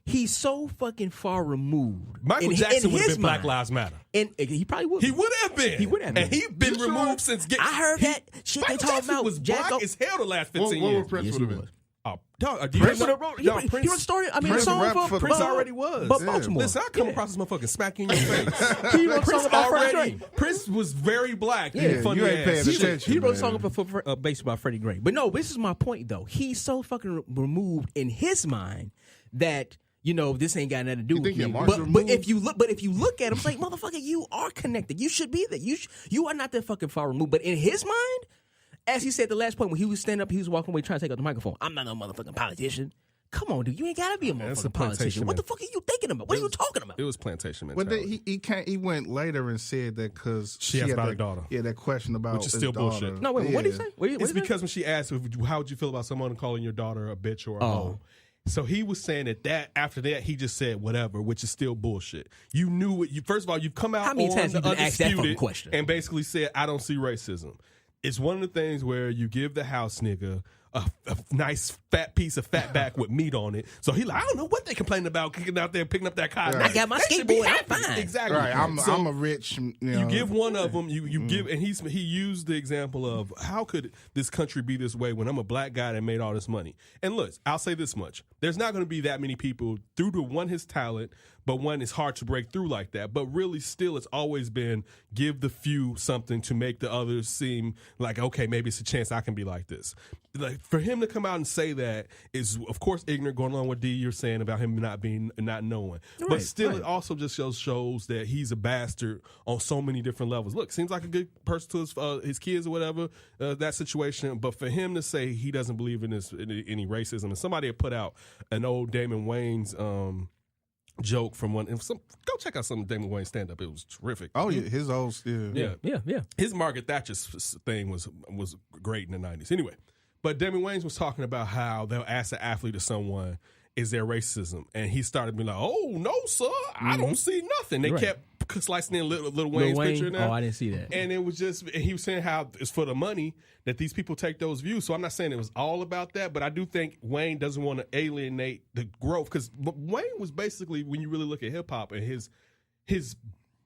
He's so fucking far removed. Michael in Jackson would have his been Black mind. Lives Matter. And he probably would. He would have been. He would have been. And he's been You sure? removed since. I heard that shit they Michael talking Jackson about. was Jack black as hell the last 15 What years. would Prince Yes, would he have been? was. Oh, dog, do you Prince know- would have wrote. no, He Prince- wrote a story. I mean, a Prince song rap for for the Prince Baltimore. already was. Baltimore. Listen, I come Yeah. across this motherfucker smacking your face. He wrote a song about Freddie already. Gray. Prince was very black. Yeah, and funny you ain't ass. paying He- attention. He wrote a man. song for based about Freddie Gray. But no, this is my point though. He's so fucking removed in his mind that this ain't got nothing to do You with think me. he a Martian But removed? if you look at him, it's like motherfucker, you are connected. You should be there. You are not that fucking far removed. But in his mind, as he said at the last point when he was standing up, he was walking away trying to take out the microphone. I'm not no motherfucking politician. Come on, dude. You ain't gotta be a that's a motherfucking politician. plantation, What man. the fuck are you thinking about? What are you talking about? It was plantation But mentality. then he went later and said that because She asked had about that, her daughter. Yeah, that question about Which is his still daughter. bullshit. No, wait, what did he say? What It's did he say? because when she asked, how would you feel about someone calling your daughter a bitch or a hoe? So he was saying that after that, he just said whatever, which is still bullshit. You knew what you, first of all, you've come out How many on times the you been asked that fucking Undisputed question? and basically said, I don't see racism. It's one of the things where you give the house nigga a nice fat piece of fat back with meat on it. So he like, I don't know what they complaining about kicking out there, picking up that cotton. I got my They should be skateboard, I'm happy. fine. Exactly. Right, I'm So- a rich. you give one of them, you give, and he used the example of how could this country be this way when I'm a black guy that made all this money. And look, I'll say this much: there's not going to be that many people through to one his talent, but one it's hard to break through like that. But really, still, it's always been give the few something to make the others seem like okay, maybe it's a chance I can be like this. Like for him to come out and say that is, of course, ignorant. Going along with D, you're saying about him not knowing, but Right, still, right. it also just shows that he's a bastard on so many different levels. Look, seems like a good person to his kids or whatever, that situation. But for him to say he doesn't believe in any racism, and somebody had put out an old Damon Wayne's joke from one. Go check out some of Damon Wayne's stand up. It was terrific. Oh yeah, his old Yeah. Yeah. His Margaret Thatcher thing was great in the 90s. Anyway, but Damon Wayans was talking about how they'll ask an athlete or someone, is there racism? And he started being like, oh, no, sir, I don't see nothing. They Right. kept slicing in Lil Wayne's Wayne? picture in there. Oh, I didn't see that. And it was just, and he was saying how it's for the money that these people take those views. So I'm not saying it was all about that, but I do think Wayne doesn't want to alienate the growth. Because Wayne was basically, when you really look at hip hop and his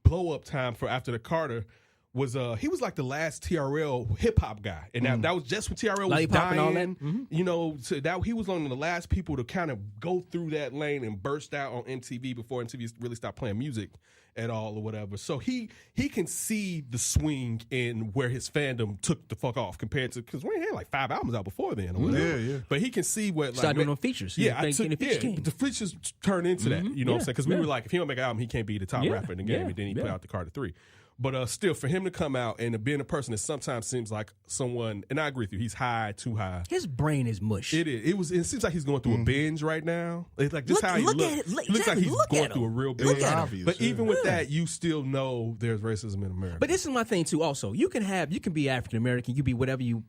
blow up time for after the Carter was he was like the last TRL hip hop guy, and that was just when TRL was Lollipop and all that? dying. You know, so that he was one of the last people to kind of go through that lane and burst out on MTV before MTV really stopped playing music at all or whatever. So he can see the swing in where his fandom took the fuck off compared to, because we had like 5 albums out before then. Or whatever. Yeah. But he can see what Start doing them features. Yeah, The features came. but the features turned into that. You know what I'm saying? Because we yeah. were like, if he don't make an album, he can't be the top Yeah, rapper in the game. yeah, And then he put yeah. out the Carter 3. But still, for him to come out and being a person that sometimes seems like someone, and I agree with you, he's high, too high. His brain is mush. It is. It seems like he's going through a binge right now. It's like just Look- how he look looks. at it. Look- He looks like exactly. he's Look going at through a him. real Look binge. at him. Obvious, But yeah. even with that, you still know there's racism in America. But this is my thing too. Also, you can be African American, you be whatever you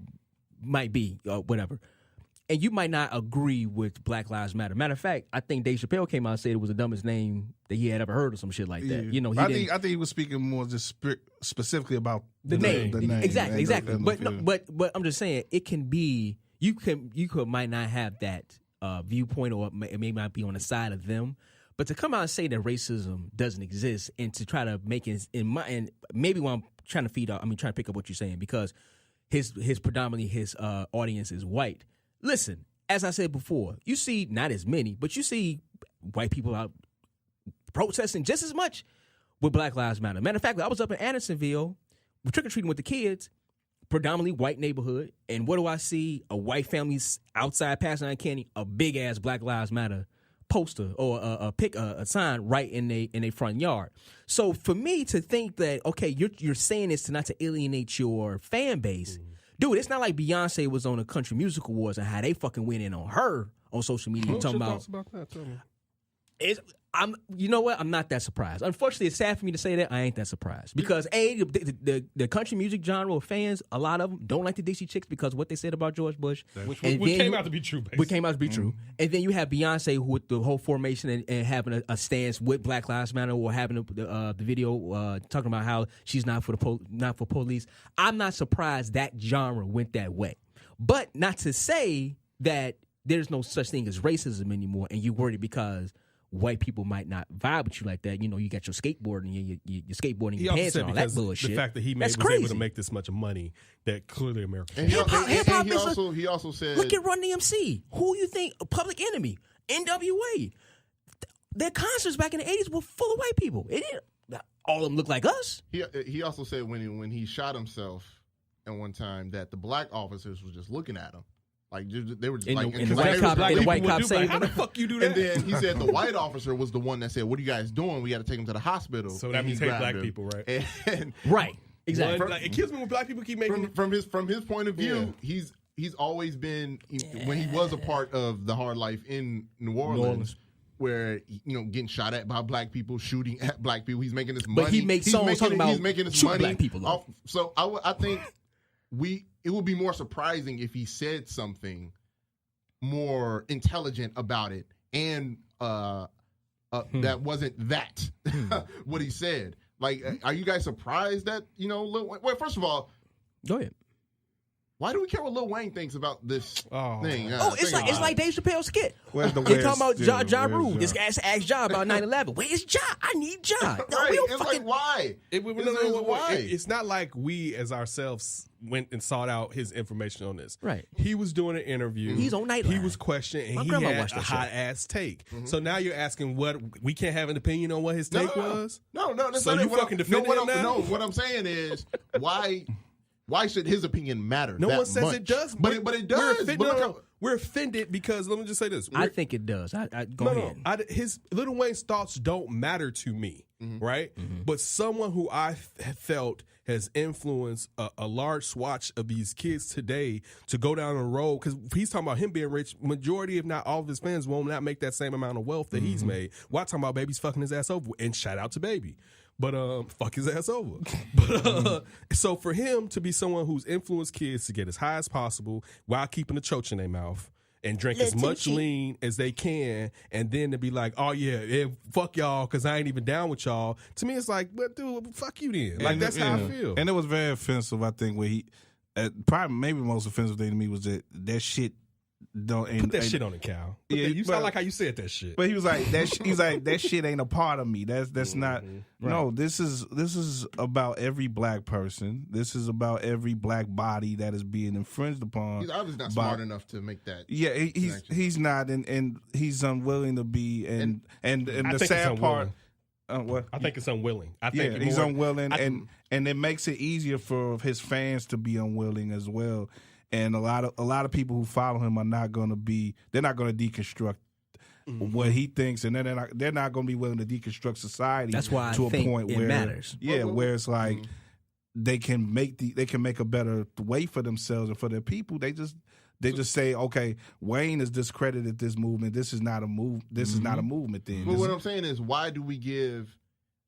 might be, or whatever, and you might not agree with Black Lives Matter. Matter of fact, I think Dave Chappelle came out and said it was the dumbest name that he had ever heard or some shit like that. Yeah. You know, I think he was speaking more just specifically about the name. Exactly. and But I'm just saying it can be you might not have that viewpoint, or it may not be on the side of them. But to come out and say that racism doesn't exist, and to try to make it and maybe when I'm trying to pick up what you're saying, because his predominantly his audience is white. Listen, as I said before, you see not as many, but you see white people out protesting just as much with Black Lives Matter. Matter of fact, I was up in Andersonville trick-or-treating with the kids, predominantly white neighborhood, and what do I see? A white family outside passing on candy, a big-ass Black Lives Matter poster or a sign right in their front yard. So for me to think that, okay, you're saying this to not to alienate your fan base, dude, it's not like Beyonce was on the Country Music Awards and how they fucking went in on her on social media What's talking your about. thoughts about that? Tell me. You know what? I'm not that surprised. Unfortunately, it's sad for me to say that. I ain't that surprised because the country music genre fans, a lot of them don't like the Dixie Chicks because of what they said about George Bush, which came out to be true. Basically. Which came out to be true. And then you have Beyonce who with the whole formation and having a stance with Black Lives Matter, or having the video talking about how she's not for police. I'm not surprised that genre went that way, but not to say that there's no such thing as racism anymore, and you're worried because white people might not vibe with you like that. You know, you got your skateboard and your skateboarding your pants and all that bullshit. The fact that he was able to make this much money, that clearly America. And he also said, look at Run DMC. Who you think? Public Enemy, NWA. Their concerts back in the 80s were full of white people. It didn't all of them look like us. He also said when he shot himself at one time that the black officers was just looking at him. Like they were just the white cop saying, "How the fuck you do that?" And then he said the white officer was the one that said, "What are you guys doing? We got to take him to the hospital." So that means hate black people, right? Right, exactly. It kills me when black people keep making from his point of view. He's always been when he was a part of the hard life in New Orleans. Where getting shot at by black people, shooting at black people. He's making this money. But he makes songs talking about shooting black people. So I think it would be more surprising if he said something more intelligent about it, and that wasn't that what he said. Like, are you guys surprised that Lil Wayne? Well, first of all, go ahead. Why do we care what Lil Wayne thinks about this thing? It's like Dave Chappelle's skit. Where's the He talking about Jarobi. This guy asked Ja about 9/11. Where's Ja? I need Ja. Right. It's like, why? It's not like we as ourselves went and sought out his information on this. Right. He was doing an interview. He's on Nightline. He was questioned, and he had a hot ass take. Mm-hmm. So now you're asking what we can't have an opinion on what his take was? No. That's so not you fucking defending him now? No, what I'm saying is why should his opinion matter? No one says it does, but it does. We're offended because let me just say this. I think it does. Go ahead. His Lil Wayne's thoughts don't matter to me, right? Mm-hmm. But someone who I felt has influenced a large swatch of these kids today to go down the road, because he's talking about him being rich. Majority, if not all of his fans, will not make that same amount of wealth that he's made. Why talking about Baby's fucking his ass over? And shout out to Baby. But fuck his ass over. But so for him to be someone who's influenced kids to get as high as possible while keeping the choach in their mouth and drink as much lean as they can, and then to be like, oh yeah, fuck y'all because I ain't even down with y'all. To me, it's like, but dude, fuck you then. Like, that's how I feel. And it was very offensive. I think where he probably maybe the most offensive thing to me was that shit. Put that shit on the cow. You sound like how you said that shit. But he was like that. He's like, that shit ain't a part of me. That's not. Right. No, this is about every black person. This is about every black body that is being infringed upon. He's obviously not smart enough to make that. Yeah, he's not, and he's unwilling to be. And the sad part. What? I think it's unwilling. I think he's unwilling, and it makes it easier for his fans to be unwilling as well. And a lot of people who follow him are not going to be. They're not going to deconstruct what he thinks, and they're not going to be willing to deconstruct society. That's why to I think point where it matters. Yeah, where it's like they can make a better way for themselves and for their people. They just say, okay, Wayne has discredited this movement. This is not a move. This is not a movement. Then, but what I'm saying is, why do we give?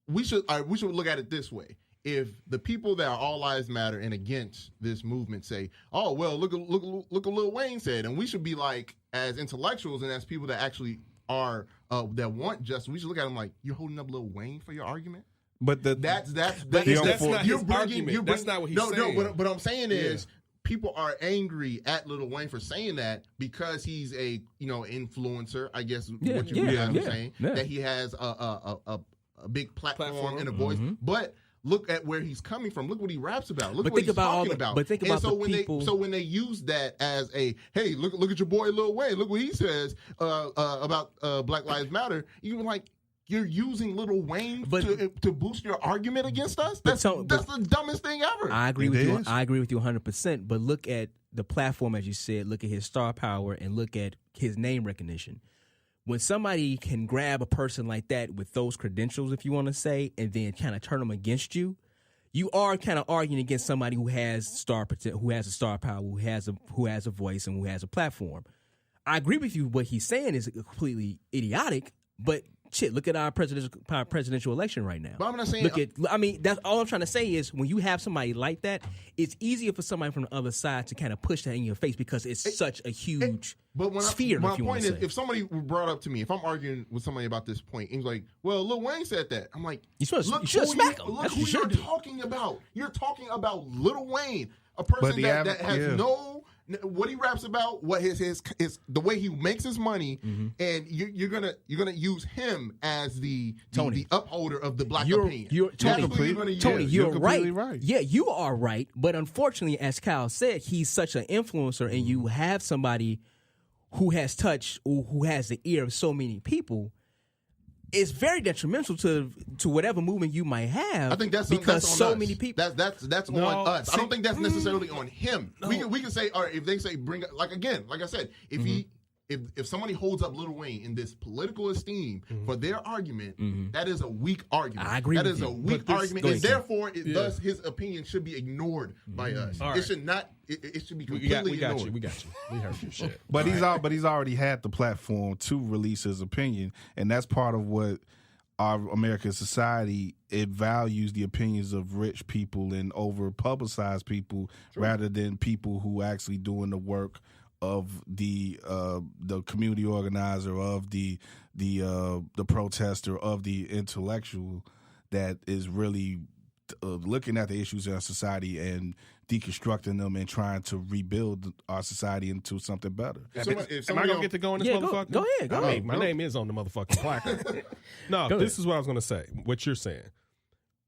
We should look at it this way. If the people that are all lives matter and against this movement say, "Oh well, look what Lil Wayne said," and we should be like, as intellectuals and as people that actually are that want justice, we should look at them like, "You're holding up Lil Wayne for your argument." But that's not his argument. That's not what he's saying. No. What I'm saying is, people are angry at Lil Wayne for saying that because he's a influencer. I guess what you were saying that he has a big platform and a voice, but. Look at where he's coming from. Look what he raps about. Look what he's talking about. But think about people. So when they use that as a, hey, look at your boy Lil Wayne. Look what he says about Black Lives Matter. You're like, you're using Lil Wayne to boost your argument against us. That's the dumbest thing ever. I agree with you. I agree with you 100%. But look at the platform, as you said. Look at his star power and look at his name recognition. When somebody can grab a person like that with those credentials, if you want to say, and then kind of turn them against you, you are kind of arguing against somebody who has a star power, who has a voice, and who has a platform. I agree with you. What he's saying is completely idiotic, but shit, look at our presidential election right now. But I'm not saying. That's all I'm trying to say is when you have somebody like that, it's easier for somebody from the other side to kind of push that in your face because it's such a huge sphere. My point is, if somebody brought up to me, if I'm arguing with somebody about this point, and he's like, "Well, Lil Wayne said that," I'm like, "You should smack him." Look who you're talking about. You're talking about Lil Wayne, a person that has no. What he raps about, what his the way he makes his money, and you're gonna use him as the upholder of the black opinion. Tony, you're right. Yeah, you are right. But unfortunately, as Kyle said, he's such an influencer, and you have somebody who has touched or who has the ear of so many people. It's very detrimental to whatever movement you might have. I think that's because on so us. many people. That's on us. I don't think that's necessarily on him. No. We can say, all right, if they say bring like I said, if somebody holds up Lil Wayne in this political esteem for their argument, that is a weak argument. I agree. That is a weak argument, and therefore, thus his opinion should be ignored by us. Right. It should not. It should be completely ignored. We got you. We heard your shit. But he's already had the platform to release his opinion, and that's part of what our American society, it values the opinions of rich people and over publicized people rather than people who actually doing the work of the community organizer, of the protester, of the intellectual that is really looking at the issues in our society and deconstructing them and trying to rebuild our society into something better. Am I gonna get to go in this motherfucker? Go ahead. My name is on the motherfucking placard. This is what I was gonna say. What you're saying.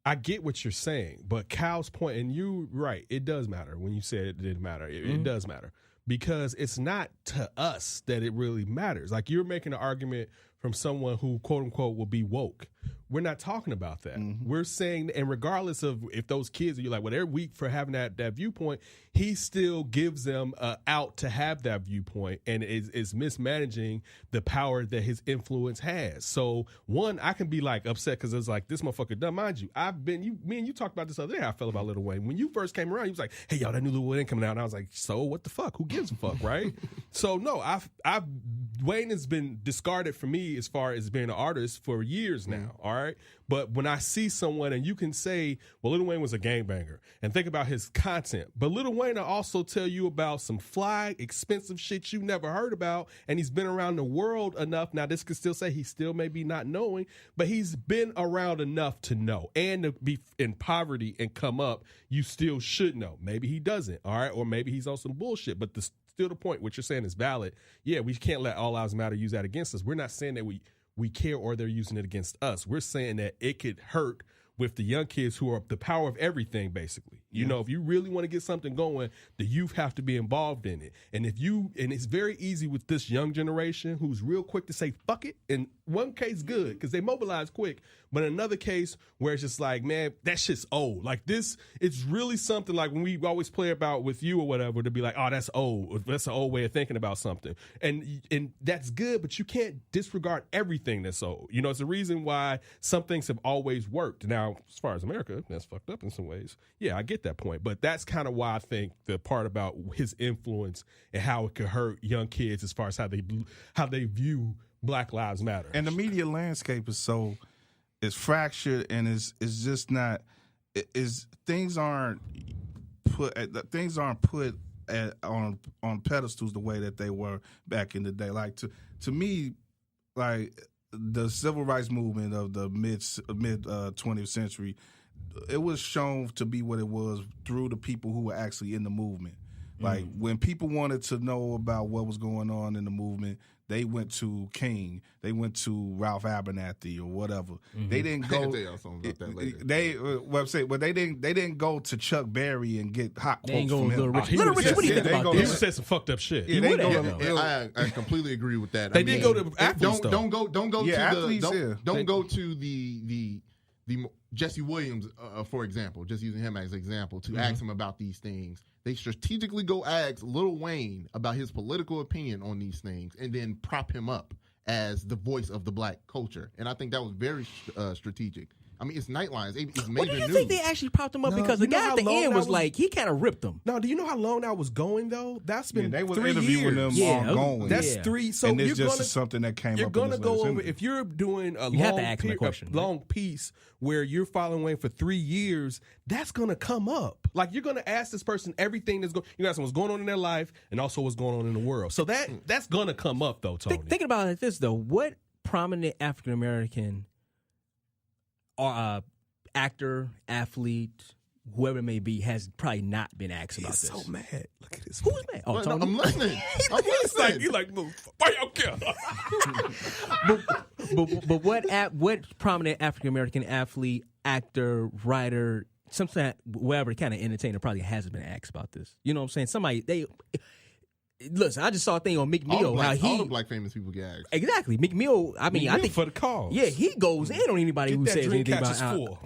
I get what you're saying, but Cal's point, and you're right, it does matter. When you said it didn't matter, it does matter. Because it's not to us that it really matters. Like you're making an argument from someone who, quote unquote, will be woke. We're not talking about that. We're saying, and regardless of if those kids, you're like, well, they're weak for having that viewpoint, he still gives them out to have that viewpoint and is mismanaging the power that his influence has. So one, I can be like upset because it's like, this motherfucker done. Mind you, me and you talked about this other day, how I felt about Lil Wayne. When you first came around, he was like, hey, y'all, that new Lil Wayne coming out. And I was like, so what the fuck? Who gives a fuck, right? So no, Wayne has been discarded for me as far as being an artist for years now, all right? But when I see someone and you can say, well, Lil Wayne was a gangbanger and think about his content, but Lil Wayne will also tell you about some fly, expensive shit you never heard about, and he's been around the world enough. Now, this could still say he still may be not knowing, but he's been around enough to know. And to be in poverty and come up, you still should know. Maybe he doesn't, all right? Or maybe he's on some bullshit, but still the point, what you're saying is valid. Yeah, we can't let All Lives Matter use that against us. We're not saying that we care or they're using it against us. We're saying that it could hurt with the young kids who are the power of everything, basically. You know, if you really want to get something going, the youth have to be involved in it. And it's very easy with this young generation who's real quick to say, fuck it. In one case, good, because they mobilize quick. But in another case where it's just like, man, that shit's old. Like this, it's really something like when we always play about with you or whatever, to be like, oh, that's old. That's an old way of thinking about something. And that's good, but you can't disregard everything that's old. You know, it's the reason why some things have always worked. Now, as far as America, that's fucked up in some ways. Yeah, I get that point. But that's kind of why I think the part about his influence and how it could hurt young kids as far as how they view Black Lives Matter. And the media landscape is fractured and is just not things aren't put on pedestals the way that they were back in the day. Like to me, like the civil rights movement of the mid 20th century, it was shown to be what it was through the people who were actually in the movement. Like when people wanted to know about what was going on in the movement, they went to King, they went to Ralph Abernathy or whatever. They didn't go. I'll tell y'all something about that later. They didn't go to Chuck Berry and get hot quotes from him. Little Richard, what do you think about He this? said some fucked up shit. Yeah, I completely agree with that. They did go to athletes, don't go to the Jesse Williams, for example, just using him as an example, to ask him about these things. They strategically go ask Lil Wayne about his political opinion on these things and then prop him up as the voice of the black culture. And I think that was very strategic. I mean, it's Nightlines. It's major Well, do you news. think they actually propped him up? No, Because the you know guy how at the long end that was was- like, he kind of ripped him. No, do you know how long that was going though? That's been they was 3 interviewing years. them Yeah, ongoing. That's Yeah. 3. So and you're it's just gonna something that came you're up. gonna in this go latest over interview. if you're doing a You have to ask him a question, long piece where you're following Wayne for 3 years. That's gonna come up. Like you're gonna ask this person everything that's going. You ask them what's going on in their life and also what's going on in the world. So that's gonna come up though, Tony. Thinking about it like this though, what prominent African American actor, athlete, whoever it may be, has probably not been asked about He's this? so mad. Look at this. Who's mad? Oh, No, Tony. I'm listening. I'm listening. He's like, why y'all care? but what prominent African American athlete, actor, writer, something, whatever kind of entertainer probably hasn't been asked about this? You know what I'm saying? Somebody listen. I just saw a thing on Meek Mill how all the black famous people get asked. exactly Meek Mill. I mean, I think for the cause. yeah, he goes in on anybody who Get that says drink anything catches about full.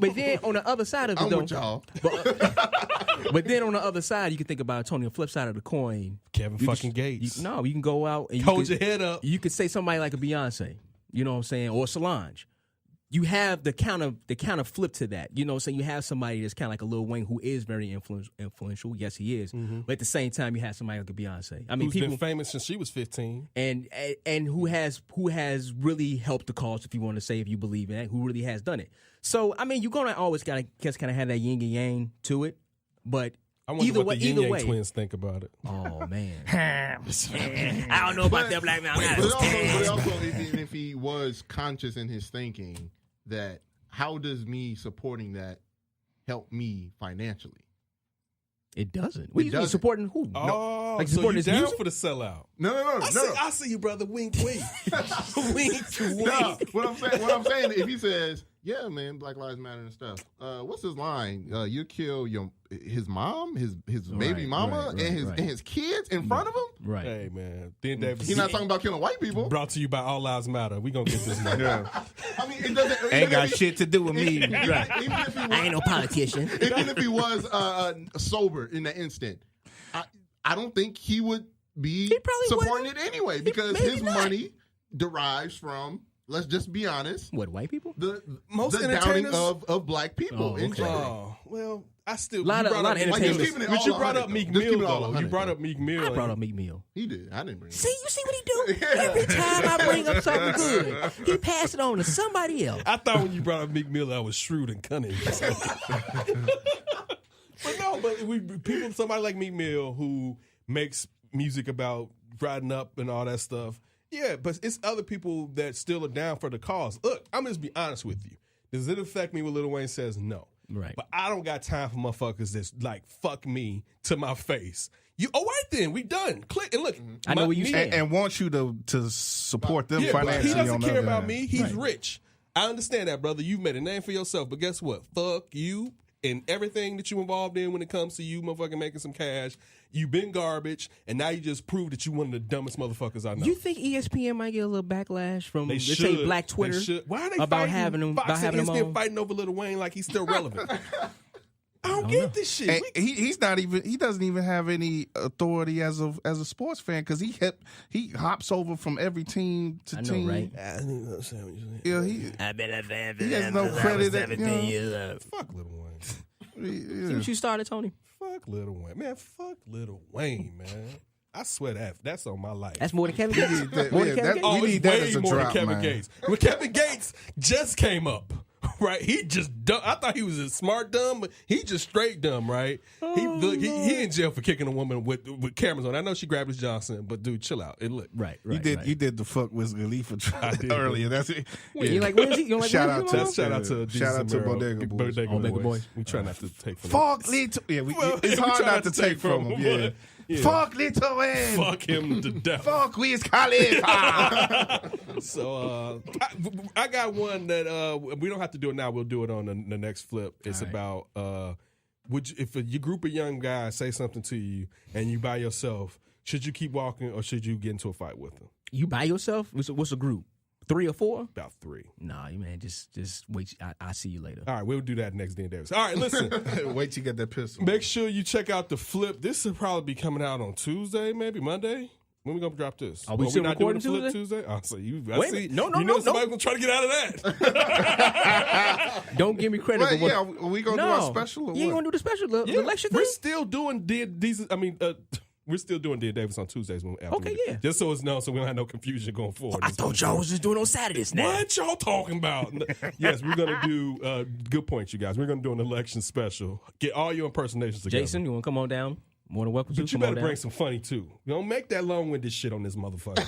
but then on the other side of it, I'm though, with y'all. but then on the other side, you can think about Tony. The flip side of the coin, Kevin fucking Gates. you can go out and Hold your head up. You could say somebody like a Beyonce, you know what I'm saying, or Solange. You have the kind of flip to that, you know what I'm saying. You have somebody that's kind of like a Lil Wayne who is very influential. Yes, he is. But at the same time, you have somebody like a Beyonce. I mean, Who's been famous since she was 15. and who has really helped the cause, if you want to say, if you believe in it, who really has done it. So I mean, you're gonna always gotta just kind of have that yin and yang to it. But I wonder either what the either Yin Yang way, twins think about it. oh man, I don't know about that black man. But also, even if he was conscious in his thinking, that how does me supporting that help me financially? It doesn't. What do you mean doesn't. supporting who? Oh, like so supporting you his down music? for the sellout? No. I see you, brother. Wink, wink. Wink, No, wink. what I'm saying, if he says, "Yeah, man, Black Lives Matter and stuff," what's his line? You kill his mom, his baby mama, and his kids in front of him. Right. Hey, man. Then Davis. He's not talking about killing white people. Brought to you by All Lives Matter. We gonna get this money. I mean, it doesn't. Ain't got shit to do with me. Even if he was, I ain't no politician. even if he was sober in that instant, I don't think he would be probably supporting wouldn't. it anyway because maybe his not. money derives from, let's just be honest, What, white people? the Most downing entertainers- of black people in okay. general. Oh, well, I still. Lot you of brought up Meek entertainers- Mill. Keeping it But all you brought 100 up Meek though. Just Mill, keep it all though. You 100 brought though. up Meek Mill. I brought up Meek Mill. He did. I didn't bring it See, you see what he do? Every time I bring up something good, he pass it on to somebody else. I thought when you brought up Meek Mill, I was shrewd and cunning. But no, but somebody like Meek Mill who makes music about riding up and all that stuff. Yeah, but it's other people that still are down for the cause. Look, I'm just be honest with you. Does it affect me when Lil Wayne says no? Right. But I don't got time for motherfuckers that's like, fuck me to my face. You all right then, we done. Click and look. I know what you said. And want you to support them Yeah, but financially. he doesn't on the care other about hand. me. He's rich. I understand that, brother. You've made a name for yourself, but guess what? Fuck you and everything that you involved in when it comes to you motherfucking making some cash. You've been garbage, and now you just proved that you one of the dumbest motherfuckers I know. You think ESPN might get a little backlash from They let's should. say Black They Twitter should. Why are they about fighting having him Fox about having and him ESPN on? fighting over Lil Wayne like he's still relevant? I don't get this shit. And he's not even. He doesn't even have any authority as a sports fan because he hops over from every team to I know, team. right? I don't understand what you're saying. Yeah, he I've been a fan for He has them no since I credit was that, 17 years old. Fuck Lil Wayne. See what you started, Tony? Fuck Lil Wayne. Man, fuck Lil Wayne, man. I swear that's on my life. That's more than Kevin Gates. that- More yeah, than Kevin that- Gates. Oh, We it's need that way as a more drop, than Kevin man. Gates. When Kevin Gates just came up, right? He just dumb. I thought he was a smart dumb, but he just straight dumb, right? He in jail for kicking a woman with cameras on. I know she grabbed his Johnson, but dude, chill out. It look Right. You did the fuck with Khalifa did. earlier. That's it. You like where's he? You like Shout where's out he? to- Shout out to Shout out to Zamero. Bodega Boys. Bodega Boys. We try not to take from Fuck Little. Yeah, it's hard not to take from him. Yeah. Yeah. Fuck Little Wayne. Fuck him to death. Fuck Wiz Khalifa. So I got one that we don't have to do it now. We'll do it on the next flip. It's about if a group of young guys say something to you and you by yourself, should you keep walking or should you get into a fight with them? You by yourself? What's a group? 3 or 4? About 3. Nah, you man, just wait. I'll see you later. All right, we'll do that next Dan Davis. All right, listen. Wait till you get that pistol. Make sure you check out the flip. This will probably be coming out on Tuesday, maybe Monday. When we gonna drop this? Are we still not recording doing the Flip Tuesday? Oh, so Wait a minute. No, somebody's gonna try to get out of that. Don't give me credit for what. Are we gonna do our special? Or you ain't what? gonna do the special, the election We're thing? still doing we're still doing Dear Davis on Tuesdays. Okay, yeah. Just so it's known, so we don't have no confusion going forward. I thought y'all was just doing on Saturdays now. What y'all talking about? Yes, we're gonna do. Good point, you guys. We're gonna do an election special. Get all your impersonations together. Jason, you want to come on down? More than welcome to. But you better bring some funny too. Don't make that long-winded shit on this motherfucker.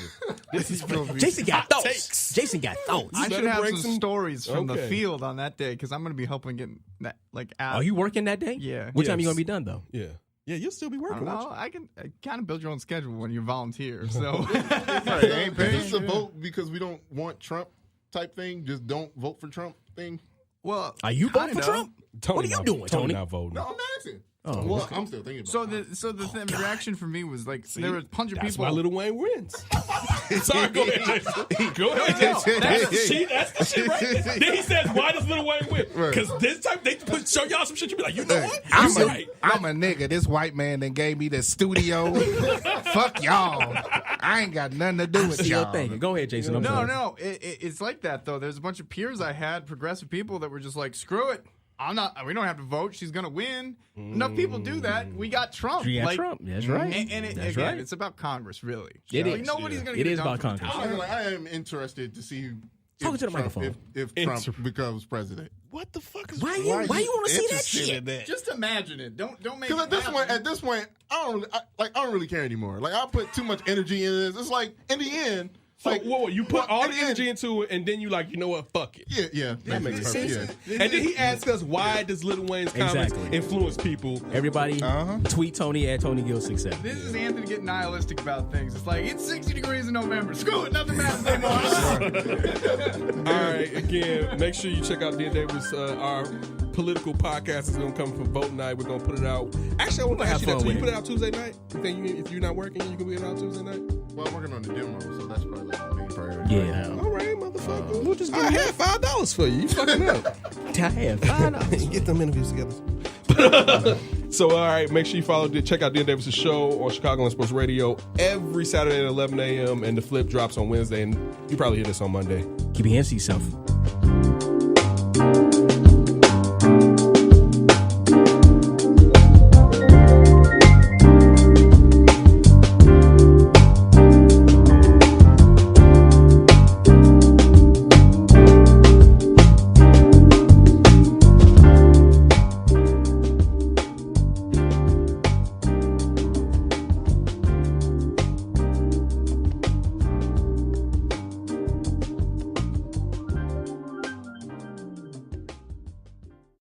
Jason got thoughts. Jason got thoughts. I should better have bring some stories from the Okay. field on that day because I'm going to be helping get that out. Are you working that day? Yeah. What time Yes. you gonna be done though? Yeah, you'll still be I working. don't know. won't I can kind of build your own schedule when you're volunteer. So Right, ain't this a vote because we don't want Trump type thing? Just don't vote for Trump thing? well, Are you voting for kinda. Trump? Tony What are you not- doing, Tony? not voting. No, I'm asking. Oh, well, I'm still thinking about it. So the reaction for me was like there were a bunch of That's people. why Lil Wayne wins. Sorry, go ahead, Jason. Go ahead, No, Jason. that's That's the shit right there. Then he says, why does Lil Wayne win? Because this time they show y'all some shit, you be like, you know what? I'm right. a nigga. This white man that gave me the studio. Fuck y'all. I ain't got nothing to do with Still y'all. thinking. Go ahead, Jason. I'm sorry. No, it's like that though. There's a bunch of peers I had, progressive people that were just like, screw it. We don't have to vote. She's gonna win. Enough people do that. We got Trump. You got Trump. That's right. And That's again, right. it's about Congress, really. It Like, is. nobody's gonna It get is done about for the Congress. town. I am interested to see Talk to the microphone. if Trump becomes president. What the fuck is Why you want to see that shit? Just imagine it. Don't make Because it happen. at this point, I don't really care anymore. Like I put too much energy in this. It's like in the end, So, like whoa, you put all at the the end- energy into it, and then you like, you know what? Fuck it. Yeah, That makes perfect sense. sense. And then he asked us, why does Lil Wayne's comments Exactly. influence people? Everybody, tweet Tony at TonyGill67. This is Anthony getting nihilistic about things. It's like, it's 60 degrees in November. Screw it, nothing matters anymore. All right, again, make sure you check out Dan Davis. Our political podcast is going to come from Vote Night. We're going to put it out. Actually, I want to have ask you that. fun So you with put it. it out Tuesday night? You think if you're not working, you can put it out Tuesday night? Well, I'm working on the demo, so that's probably like the main priority. Yeah. Right now. All right, motherfucker. We'll just I had $5 for you. You fucking up. I have $5. Get them interviews together. So, all right, make sure you check out Dan Davis' show on Chicagoland Sports Radio every Saturday at 11 a.m. and the flip drops on Wednesday, and you probably hear this on Monday. Keep your hands to yourself.